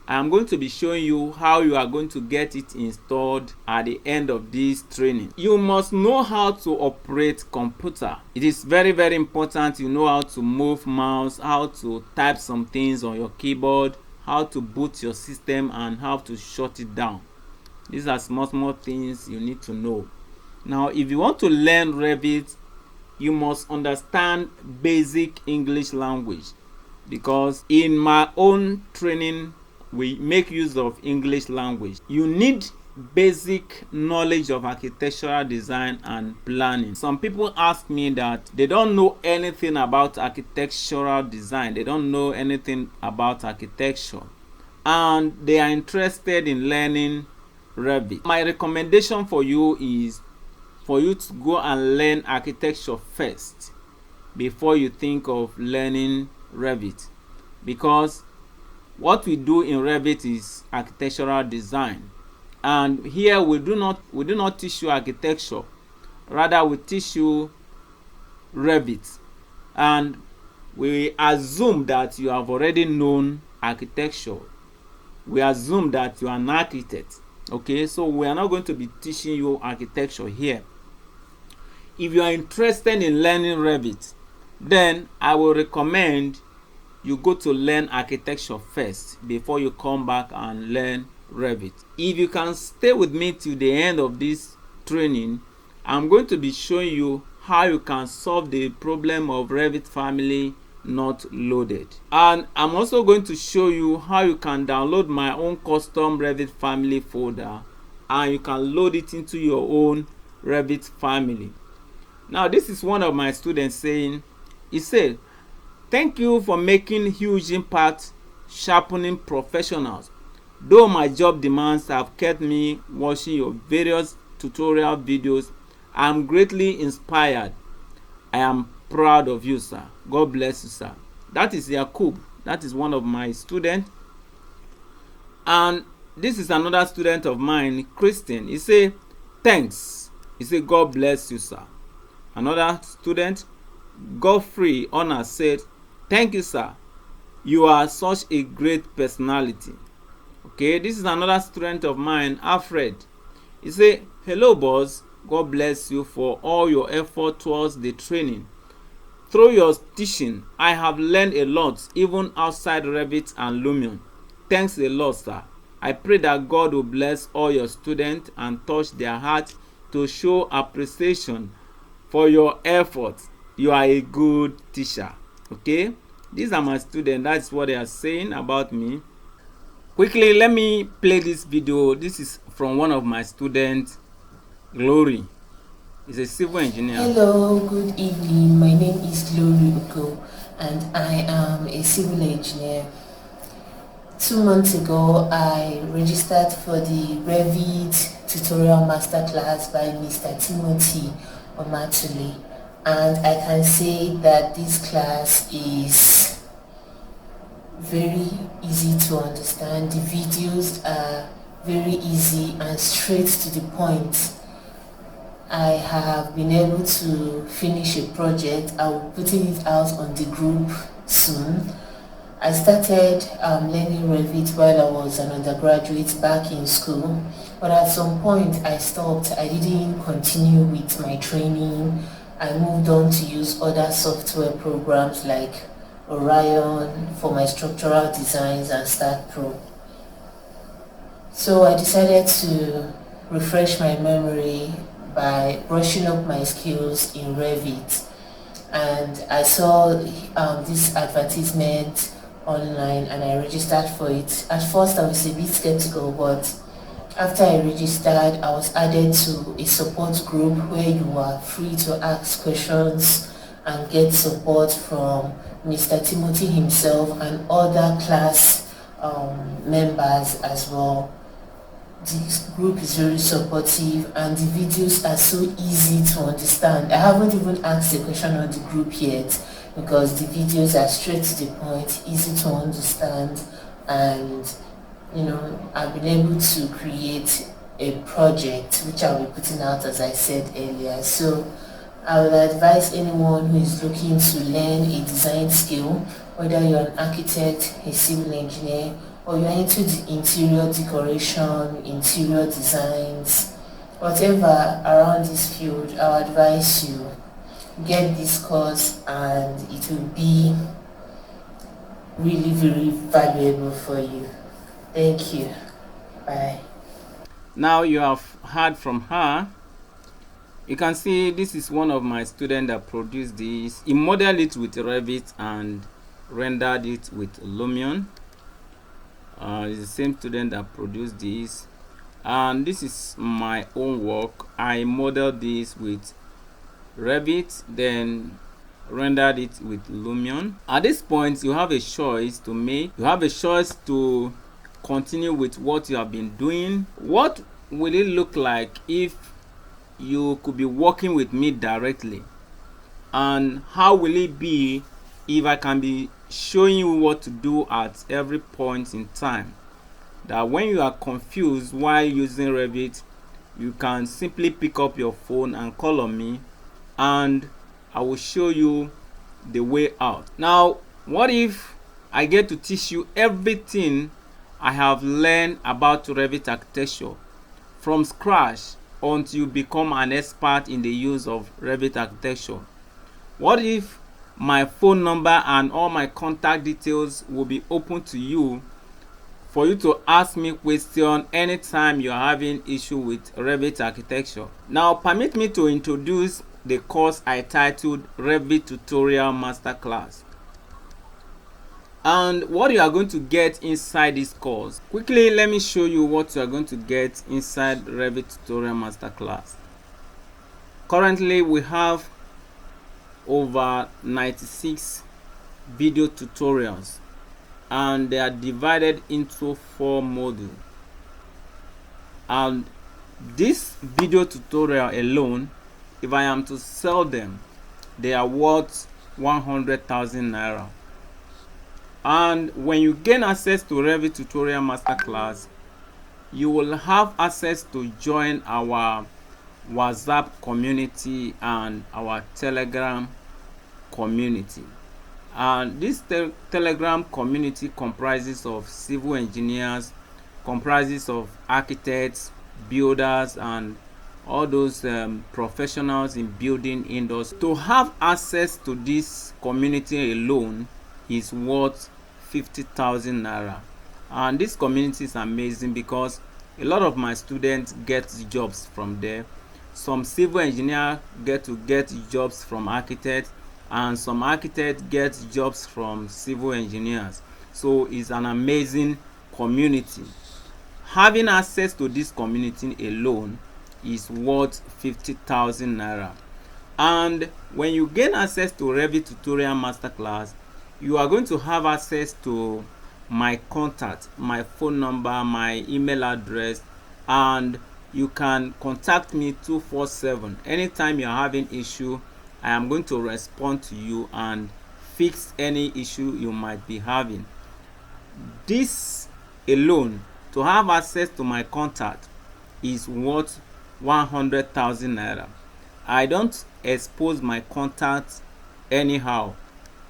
I am going to be showing you how you are going to get it installed at the end of this training. You must know how to operate computer. It is very, very important you know how to move mouse, how to type some things on your keyboard, how to boot your system, and how to shut it down. These are small things you need to know. Now, if you want to learn Revit, you must understand basic English language, because in my own training we make use of English language. You need basic knowledge of architectural design and planning. Some people ask me that they don't know anything about architectural design, they don't know anything about architecture, and they are interested in learning Revit. My recommendation for you is for you to go and learn architecture first. before you think of learning Revit, because what we do in Revit is architectural design, and here we do not teach you architecture, rather we teach you Revit, and we assume that you have already known architecture. We assume that you are an architect. Okay, so we are not going to be teaching you architecture here. If you are interested in learning Revit, then I will recommend you go to learn architecture first before you come back and learn Revit. If you can stay with me till the end of this training, I'm going to be showing you how you can solve the problem of Revit family not loaded, and I'm also going to show you how you can download my own custom Revit family folder and you can load it into your own Revit family. Now, this is one of my students saying, he said, "Thank you for making huge impact sharpening professionals. Though my job demands have kept me watching your various tutorial videos, I'm greatly inspired. I am proud of you, sir. God bless you, sir." That is Yakub. That is one of my students. And this is another student of mine, Christian. He say, "Thanks." He say, "God bless you, sir." Another student, Godfrey Honor, said, "Thank you, sir. You are such a great personality." Okay, this is another student of mine, Alfred. He say, "Hello, boss. God bless you for all your effort towards the training. Through your teaching, I have learned a lot, even outside Revit and Lumion. Thanks a lot, sir. I pray that God will bless all your students and touch their hearts to show appreciation for your efforts. You are a good teacher." Okay, these are my students. That's what they are saying about me. Quickly, let me play this video. This is from one of my students, Glory. He's a civil engineer.
Hello, good evening. My name is Glory Uko and I am a civil engineer. 2 months ago, I registered for the Revit Tutorial Masterclass by Mr. Timothy Omatule, and I can say that this class is very easy to understand. The videos are very easy and straight to the point. I have been able to finish a project. I will be putting it out on the group soon. I started learning Revit while I was an undergraduate back in school, but at some point I stopped. I didn't continue with my training. I moved on to use other software programs like Orion for my structural designs and Start Pro. So I decided to refresh my memory by brushing up my skills in Revit, and I saw this advertisement online and I registered for it. At first I was a bit skeptical, but after I registered, I was added to a support group where you are free to ask questions and get support from Mr. Timothy himself and other class members as well. This group is very supportive and the videos are so easy to understand. I haven't even asked a question on the group yet because the videos are straight to the point, easy to understand, and I've been able to create a project which I'll be putting out, as I said earlier. So I would advise anyone who is looking to learn a design skill, whether you're an architect, a civil engineer, or you're into the interior decoration, interior designs, whatever around this field, I'll advise you get this course and it will be really very valuable for you. Thank you. Bye.
Now you have heard from her. You can see this is one of my students that produced this. He modeled it with Revit and rendered it with Lumion. It's the same student that produced this, and this is my own work. I modeled this with Revit, then rendered it with Lumion. At this point, you have a choice to make. You have a choice to continue with what you have been doing. What will it look like if you could be working with me directly And how will it be if I can be showing you what to do at every point in time, that when you are confused while using Revit, you can simply pick up your phone and call on me, and I will show you the way out. Now, what if I get to teach you everything I have learned about Revit architecture from scratch until you become an expert in the use of Revit architecture? What if my phone number and all my contact details will be open to you for you to ask me questions anytime you are having issue with Revit architecture? Now, permit me to introduce the course I titled Revit Tutorial Masterclass, and what you are going to get inside this course. Quickly, let me show you what you are going to get inside Revit Tutorial Masterclass. Currently, we have over 96 video tutorials, and they are divided into 4 modules. And this video tutorial alone, if I am to sell them, they are worth 100,000 naira. And when you gain access to Revit Tutorial Masterclass, you will have access to join our WhatsApp community and our Telegram community. And this Telegram community comprises of civil engineers, comprises of architects, builders, and all those professionals in building industry. To have access to this community alone is worth 50,000 naira. And this community is amazing because a lot of my students get jobs from there. Some civil engineers get jobs from architects, and some architects get jobs from civil engineers. So it's an amazing community. Having access to this community alone is worth 50,000 naira. And when you gain access to Revit Tutorial Masterclass, you are going to have access to my contact, my phone number, my email address, and you can contact me 247. Anytime you are having issue, I am going to respond to you and fix any issue you might be having. This alone, to have access to my contact, is worth 100,000 naira. I don't expose my contact anyhow,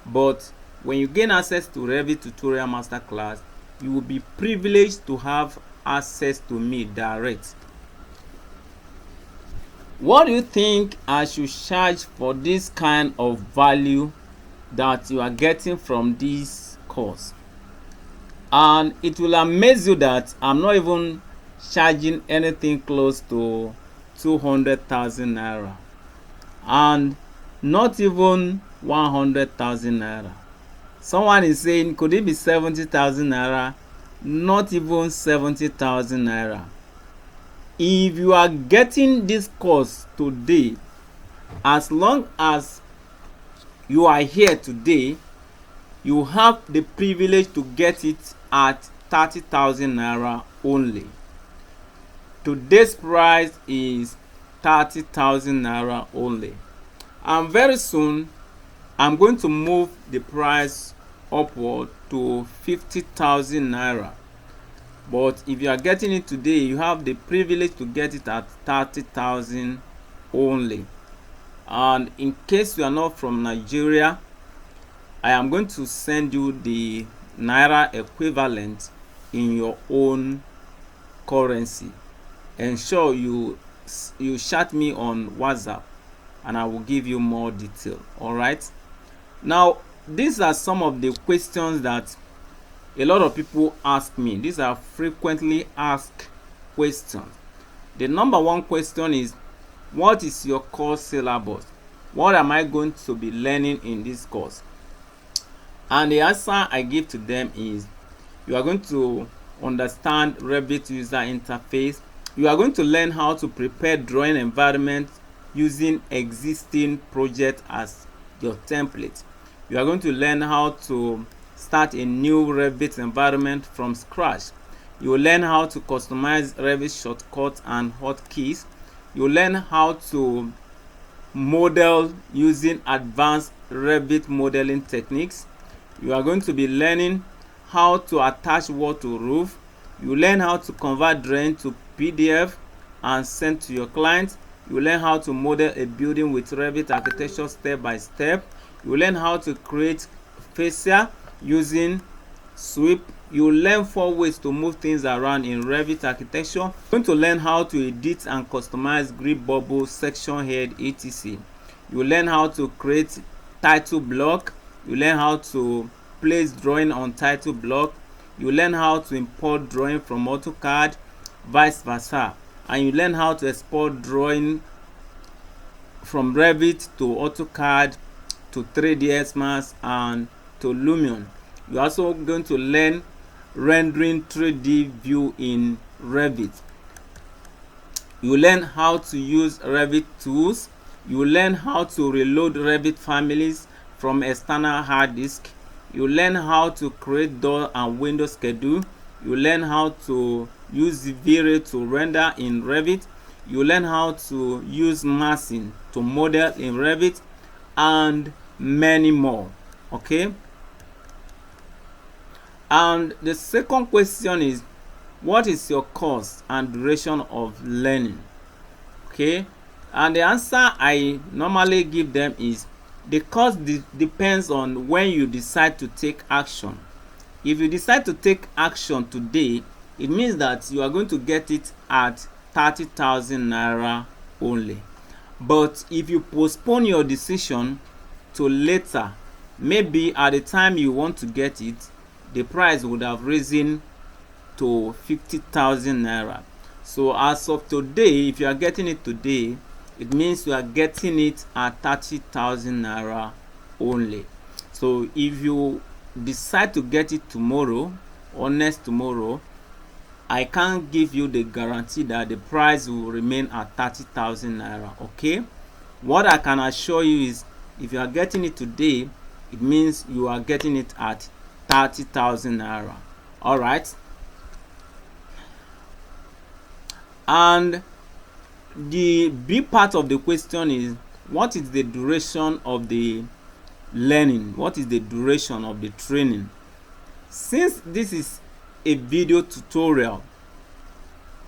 but when you gain access to Revit Tutorial Masterclass, you will be privileged to have access to me direct. What do you think I should charge for this kind of value that you are getting from this course? And it will amaze you that I'm not even charging anything close to 200,000 naira, and not even 100,000 naira. Someone is saying, could it be 70,000 naira? Not even 70,000 naira. If you are getting this course today, as long as you are here today, you have the privilege to get it at 30,000 naira only. Today's price is 30,000 naira only, and very soon I'm going to move the price upward to 50,000 naira. But if you are getting it today, you have the privilege to get it at 30,000 only. And in case you are not from Nigeria, I am going to send you the naira equivalent in your own currency. Ensure you chat me on WhatsApp, and I will give you more detail. All right. Now, these are some of the questions that a lot of people ask me. These are frequently asked questions. The number one question is, what is your course syllabus? What am I going to be learning in this course? And the answer I give to them is, you are going to understand Revit user interface. You are going to learn how to prepare drawing environment using existing project as your template. You are going to learn how to start a new Revit environment from scratch. You will learn how to customize Revit shortcuts and hotkeys. You will learn how to model using advanced Revit modeling techniques. You are going to be learning how to attach wall to roof. You learn how to convert drawing to PDF and send to your client. You learn how to model a building with Revit architecture step by step. You learn how to create fascia using sweep. You learn 4 ways to move things around in Revit architecture. You're going to learn how to edit and customize grid bubble, section head, etc. You learn how to create title block. You learn how to place drawing on title block. You learn how to import drawing from AutoCAD, vice versa. And you learn how to export drawing from Revit to AutoCAD to 3ds Max and to Lumion. You're also going to learn rendering 3D view in Revit. You learn how to use Revit tools. You learn how to reload Revit families from external hard disk. You learn how to create door and window schedule. You learn how to use V-Ray to render in Revit. You learn how to use massing to model in Revit, and many more. Okay. And the second question is, what is your cost and duration of learning? Okay. And the answer I normally give them is, the cost depends on when you decide to take action. If you decide to take action today, it means that you are going to get it at 30,000 naira only. But if you postpone your decision to later, maybe at the time you want to get it, the price would have risen to 50,000 naira. So as of today, if you are getting it today, it means you are getting it at 30,000 naira only. So if you decide to get it tomorrow or next tomorrow, I can't give you the guarantee that the price will remain at 30,000 naira. Okay. What I can assure you is, if you are getting it today, it means you are getting it at 30,000 naira. All right. And the B part of the question is, what is the duration of the learning? What is the duration of the training? Since this is a video tutorial,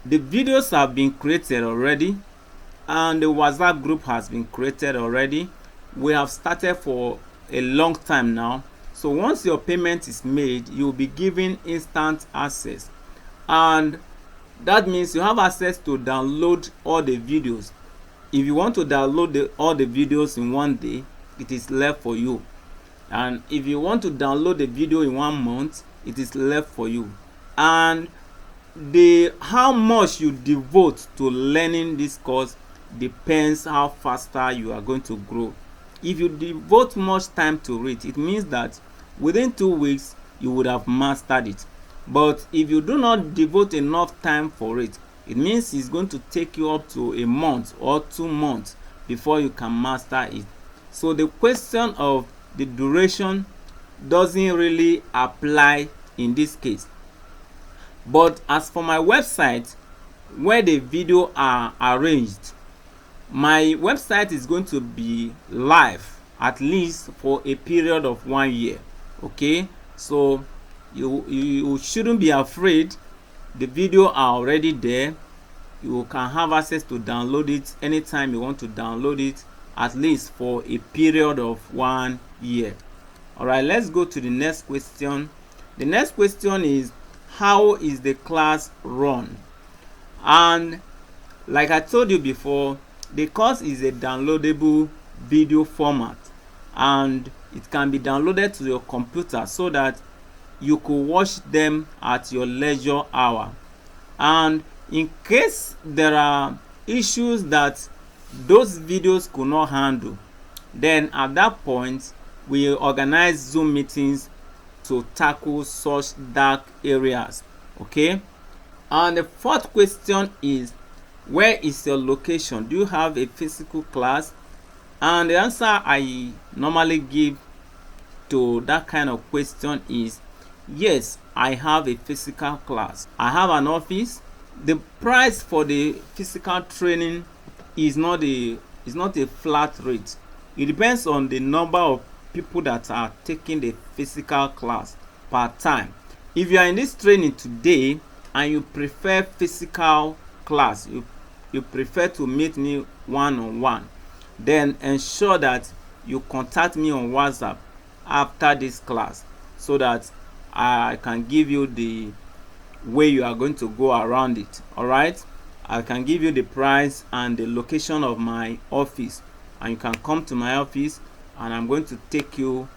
the videos have been created already and the WhatsApp group has been created already. We have started for a long time now. So once your payment is made, you will be given instant access, and that means you have access to download all the videos. If you want to download all the videos in one day, it is left for you. And if you want to download the video in 1 month, it is left for you. And how much you devote to learning this course depends how faster you are going to grow. If you devote much time to it, it means that within 2 weeks you would have mastered it. But if you do not devote enough time for it, it means it's going to take you up to a month or 2 months before you can master it. So the question of the duration doesn't really apply in this case. But as for my website, where the video are arranged, my website is going to be live at least for a period of 1 year. Okay, so you shouldn't be afraid. The video are already there. You can have access to download it anytime you want to download it, at least for a period of 1 year. All right, let's go to the next question. The next question is, how is the class run? And like I told you before, the course is a downloadable video format, and it can be downloaded to your computer so that you could watch them at your leisure hour. And in case there are issues that those videos could not handle, then at that point we organize Zoom meetings to tackle such dark areas. Okay. And the fourth question is, where is your location? Do you have a physical class? And the answer I normally give to that kind of question is, yes, I have a physical class. I have an office. The price for the physical training is not the It's not a flat rate. It depends on the number of people that are taking the physical class per time. If you are in this training today and you prefer physical class, you prefer to meet me one-on-one, then ensure that you contact me on WhatsApp after this class so that I can give you the way you are going to go around it. All right, I can give you the price and the location of my office, and you can come to my office and I'm going to take you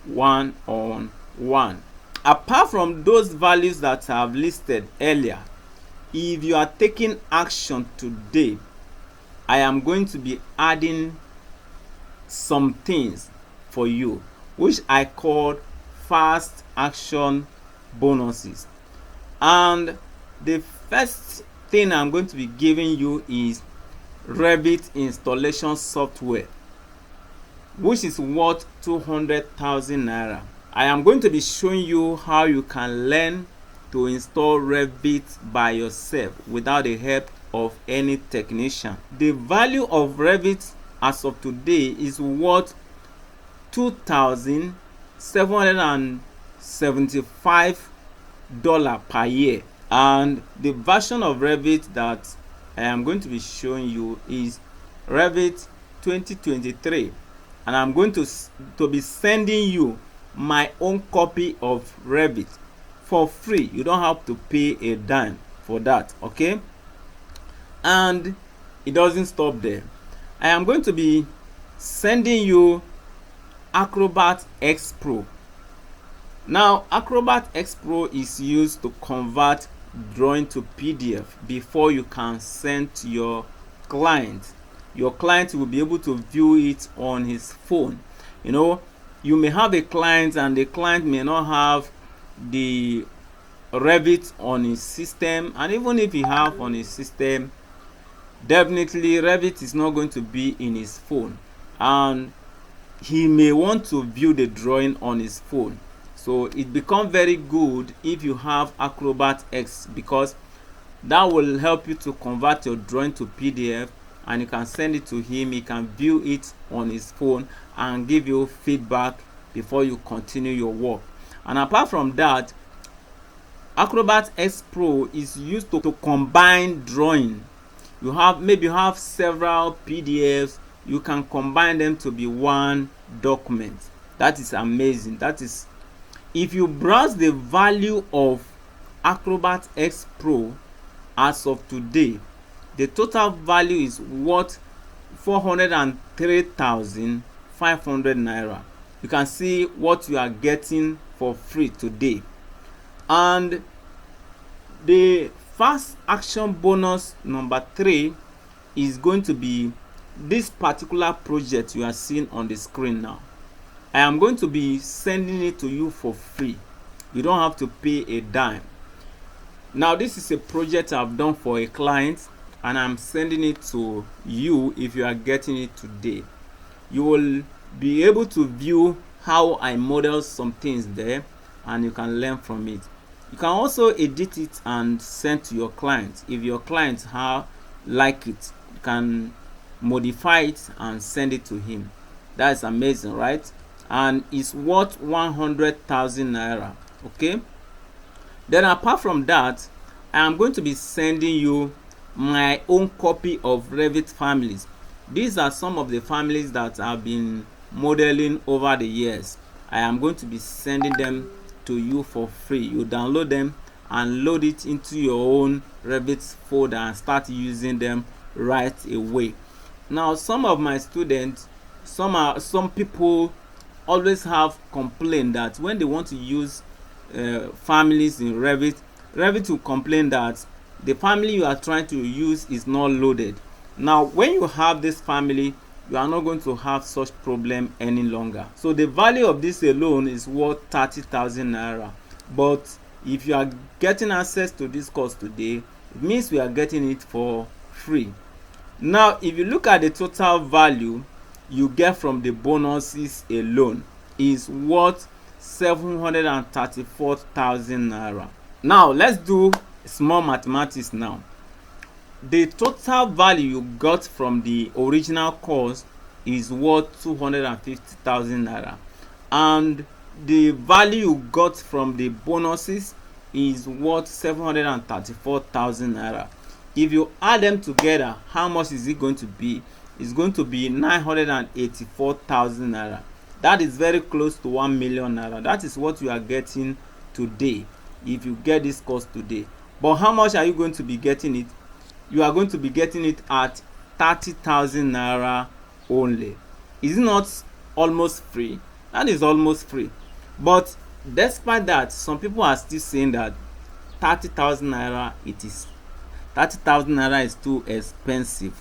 one-on-one. Apart from those values that I have listed earlier, if you are taking action today, I am going to be adding some things for you, which I call fast action bonuses. And the first thing I'm going to be giving you is Revit installation software, which is worth 200,000 naira. I am going to be showing you how you can learn to install Revit by yourself without the help of any technician. The value of Revit as of today is worth $2,775 per year, and the version of Revit that I am going to be showing you is Revit 2023, and I'm going to be sending you my own copy of Revit for free. You don't have to pay a dime for that, okay? And it doesn't stop there. I am going to be sending you Acrobat X Pro. Now, Acrobat X Pro is used to convert drawing to PDF before you can send to your client. Your client will be able to view it on his phone. You know, you may have a client and the client may not have the Revit on his system, and even if he have on his system, definitely Revit is not going to be in his phone, and he may want to view the drawing on his phone. So it becomes very good if you have Acrobat X, because that will help you to convert your drawing to PDF, and you can send it to him. He can view it on his phone and give you feedback before you continue your work. And apart from that, Acrobat X Pro is used to combine drawing. You have several PDFs, you can combine them to be one document. That is amazing. That is, if you browse the value of Acrobat X Pro as of today, the total value is worth 403,500 naira. You can see what you are getting for free today. And the fast action bonus number 3 is going to be this particular project you are seeing on the screen now. I am going to be sending it to you for free. You don't have to pay a dime. Now, this is a project I've done for a client, and I'm sending it to you. If you are getting it today, you will be able to view how I model some things there, and you can learn from it. You can also edit it and send to your client. If your clients like it, you can modify it and send it to him. That's amazing, right? And it's worth 100,000 naira. Okay, then apart from that, I am going to be sending you my own copy of Revit families. These are some of the families that I've been modeling over the years. I am going to be sending them to you for free. You download them and load it into your own Revit folder and start using them right away. Now, some of my students, some people always have complained that when they want to use families in Revit will complain that the family you are trying to use is not loaded. Now, when you have this family, you are not going to have such problem any longer. So the value of this alone is worth 30,000 naira. But if you are getting access to this course today, it means we are getting it for free. Now, if you look at the total value you get from the bonuses alone, is worth 734,000 naira. Now, let's do small mathematics now. the total value you got from the original course is worth 250,000 naira, and the value you got from the bonuses is worth 734,000 naira. If you add them together, how much is it going to be? It's going to be 984,000 naira. That is very close to 1 million naira. That is what you are getting today if you get this course today. But how much are you going to be getting it? You are going to be getting it at 30,000 naira only. Is it not almost free? That is almost free. But despite that, some people are still saying that 30,000 naira is too expensive.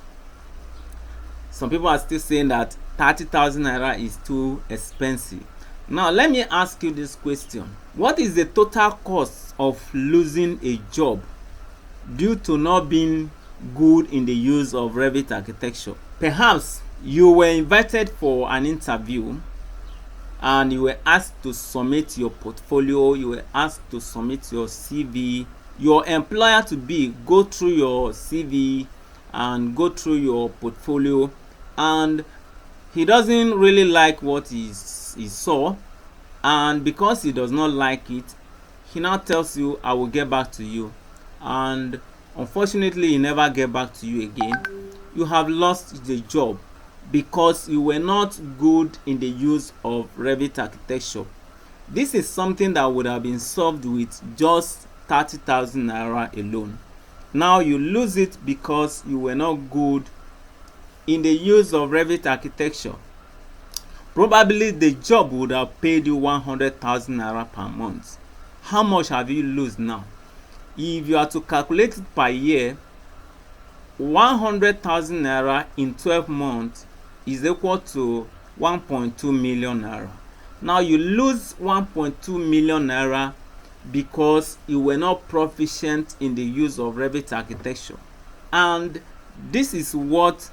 Some people are still saying that 30,000 naira is too expensive. Now let me ask you this question: what is the total cost of losing a job due to not being good in the use of Revit architecture? Perhaps you were invited for an interview and you were asked to submit your portfolio, you were asked to submit your CV. Your employer to be go through your CV and go through your portfolio, and he doesn't really like what he saw, and because he does not like it, he now tells you, I will get back to you, and unfortunately he never get back to you again. You have lost the job because you were not good in the use of Revit architecture. This is something that would have been solved with just 30,000 naira alone. Now you lose it because you were not good in the use of Revit architecture. Probably the job would have paid you 100,000 naira per month. How much have you lost now? If you are to calculate it per year, 100,000 naira in 12 months is equal to 1.2 million naira. Now you lose 1.2 million naira because you were not proficient in the use of Revit architecture. And this is what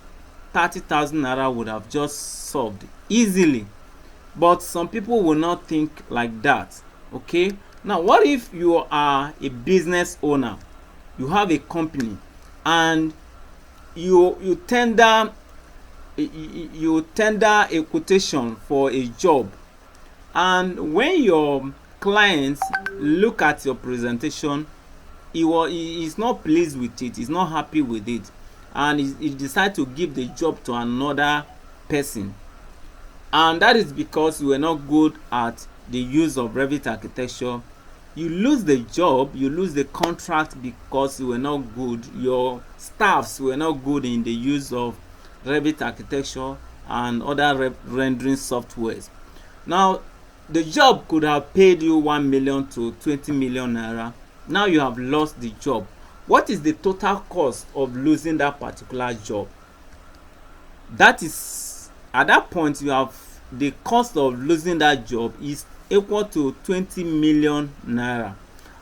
30,000 naira would have just solved easily. But some people will not think like that. Okay? Now what if you are a business owner? You have a company and you tender a quotation for a job, and when your clients look at your presentation, he is not pleased with it, he's not happy with it, and he decide to give the job to another person, and that is because you were not good at the use of Revit architecture. You lose the job, you lose the contract because you were not good, your staffs were not good in the use of Revit architecture and other rendering softwares. Now the job could have paid you 1 million to 20 million naira. Now you have lost the job. What is the total cost of losing that particular job? That is, at that point, you have the cost of losing that job is equal to 20 million naira,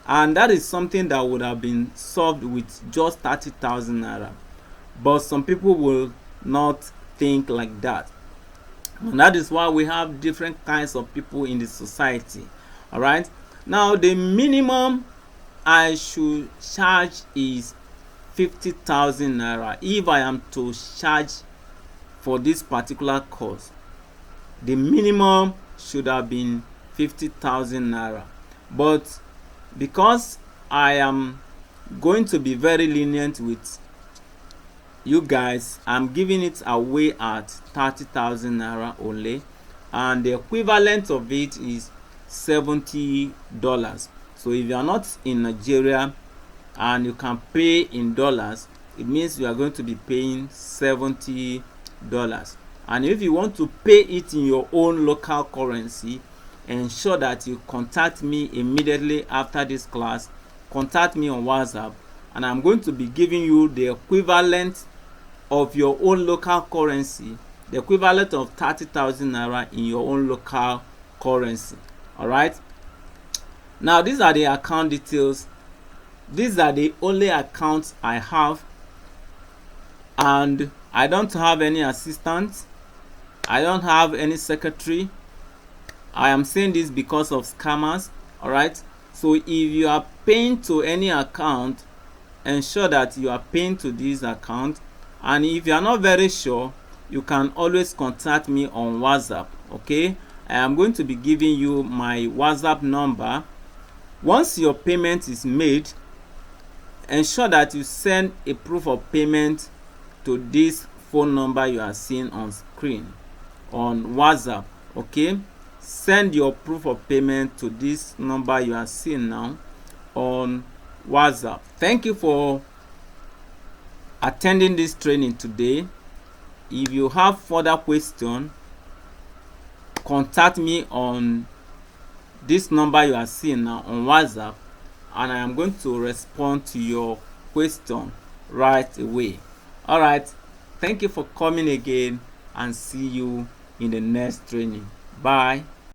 and that is something that would have been solved with just 30,000 naira. But some people will not think like that, and that is why we have different kinds of people in the society. All right, now the minimum I should charge is 50,000 naira if I am to charge for this particular course. The minimum should have been 50,000 naira, but because I am going to be very lenient with you guys, I'm giving it away at 30,000 naira only, and the equivalent of it is $70. So if you are not in Nigeria and you can pay in dollars, it means you are going to be paying $70. And if you want to pay it in your own local currency, ensure that you contact me immediately after this class. Contact me on WhatsApp, and I'm going to be giving you the equivalent of your own local currency, the equivalent of 30,000 naira in your own local currency. All right, now these are the account details. These are the only accounts I have, and I don't have any assistant, I don't have any secretary. I am saying this because of scammers. All right, so if you are paying to any account ensure that you are paying to this account. And if you are not very sure, you can always contact me on WhatsApp. Okay, I am going to be giving you my WhatsApp number. Once your payment is made, ensure that you send a proof of payment to this phone number you are seeing on screen on WhatsApp. Okay, send your proof of payment to this number you are seeing now on WhatsApp. Thank you for attending this training today. If you have further questions, contact me on this number you are seeing now on WhatsApp, and I am going to respond to your question right away. All right, thank you for coming again, and see you in the next training. Bye.